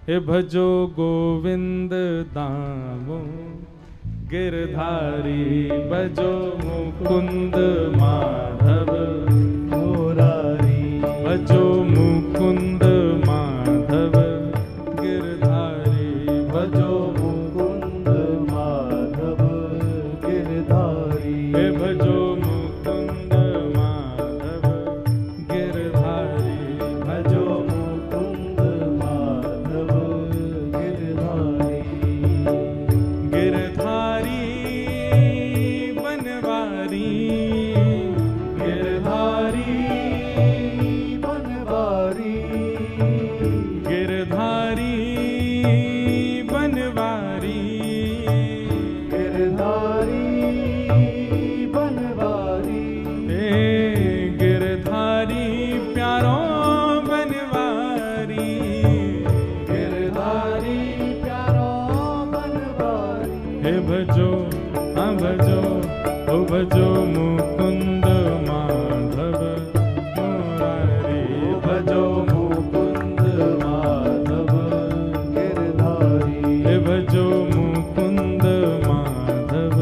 हे भजो गोविंद दामो गिरधारी, भजो मुकुंद माधव मुरारी, भजो मुकुंद माधव गिरधारी, भजो मुकुंद माधव गिरधारी, हे भजो मुकुंद माधव गिरधारी, भजो मुकुंद माधव गिरधारी। गिरधारी बनवारी, गिरधारी बनवारी, गिरधारी बनवारी, गिरधारी बनवारी, हे गिरधारी प्यारों बनवारी, गिरधारी प्यारों बनवारी। हे भजो, हाँ भजो, ओ भजो मुकुंद माधव मुरारी, भजो मुकुंद माधव गिरधारी, हे भजो मुकुंद माधव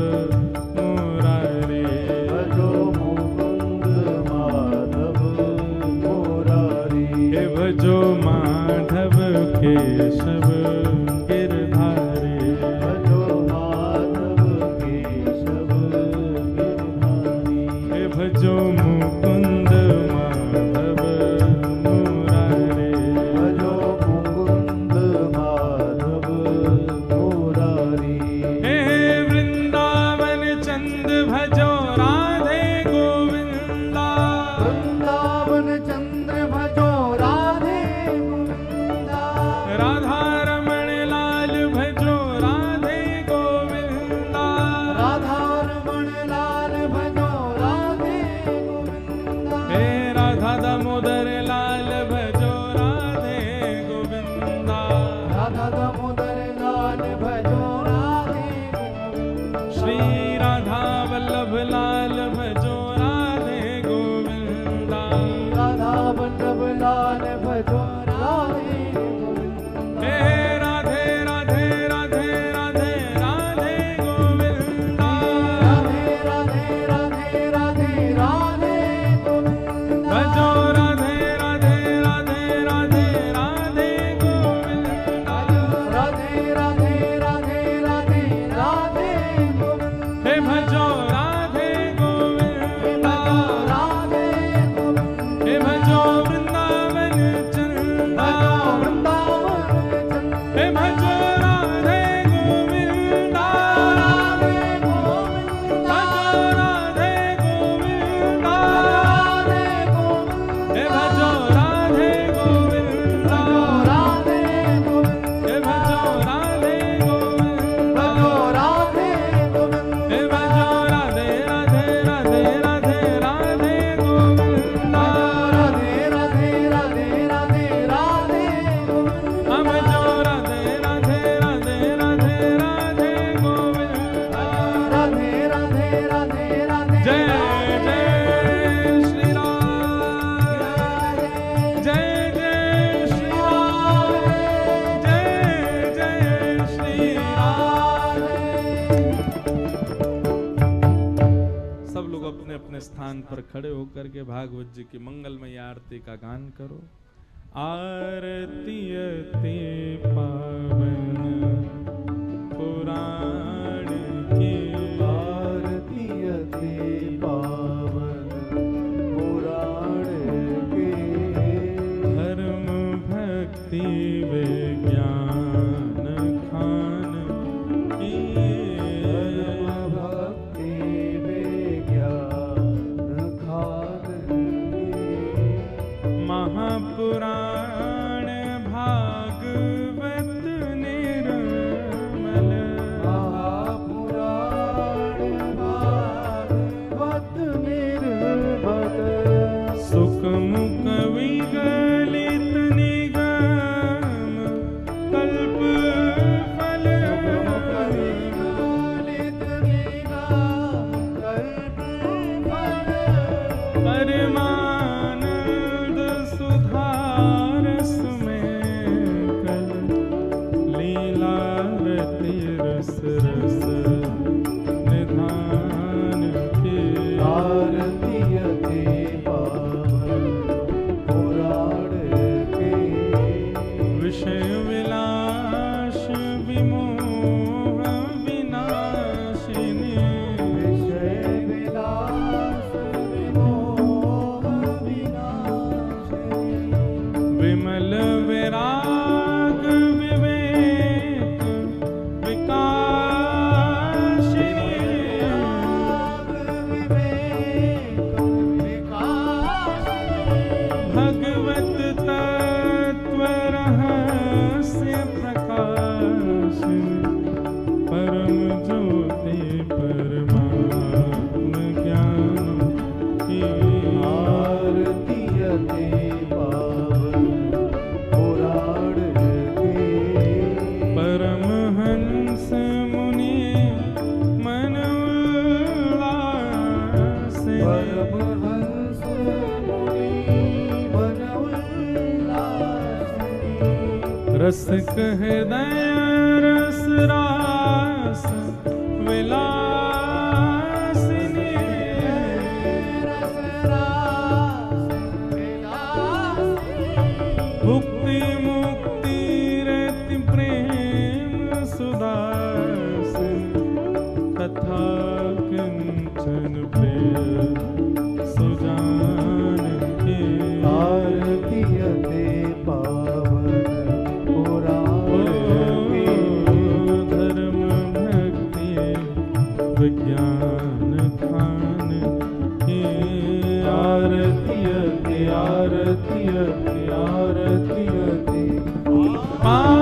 मुरारी, भजो मुकुंद माधव मुरारी, हे भजो माधव केशव गिरधारी, भजो माधव केशव गिरधारी, हे भजो अपने स्थान पर खड़े होकर के भागवत जी की मंगलमय आरती का गान करो। आरती अति पावन पुराण की, आरती अति पावन पुराण के, धर्म भक्ति विज्ञान खान की, धर्म भक्ति विज्ञान खान की, महापुराण भागवत निर्मल, महापुराण भागवत निर्मल, सुखमुख विगलित निगम कल्प फल, विगलित निगम कल्प फल, परमानंद सुधारस में कल, लीलारति रस रस निधान के, आरती अति पावन पुराण के, विषय विलास विमोह विनाशिनी, विषय विलास विमोह विनाशिनी, विमल विराग विवेक विकासिनी, राग विवेक विकासिनी, भगवत तत्व रहस्य प्रकाशिनी, परम ज्योति परमात्म ज्ञान की, आरती अति पावन पुराण के, परमहंस मुनि मन उल्लासिनी, परमहंस मुनि मन उल्लासिनी, रसिक हृदय रस रास विलासिनी, रस रास विलासिनी, भुक्ति मुक्ति रति प्रेम सुदासिनी, कथा किंचन प्रिय सुजान की, आरती अति पावन पुराण के, धर्म भक्ति विज्ञान खान की, आरती अति आरती अति आरती अति पावन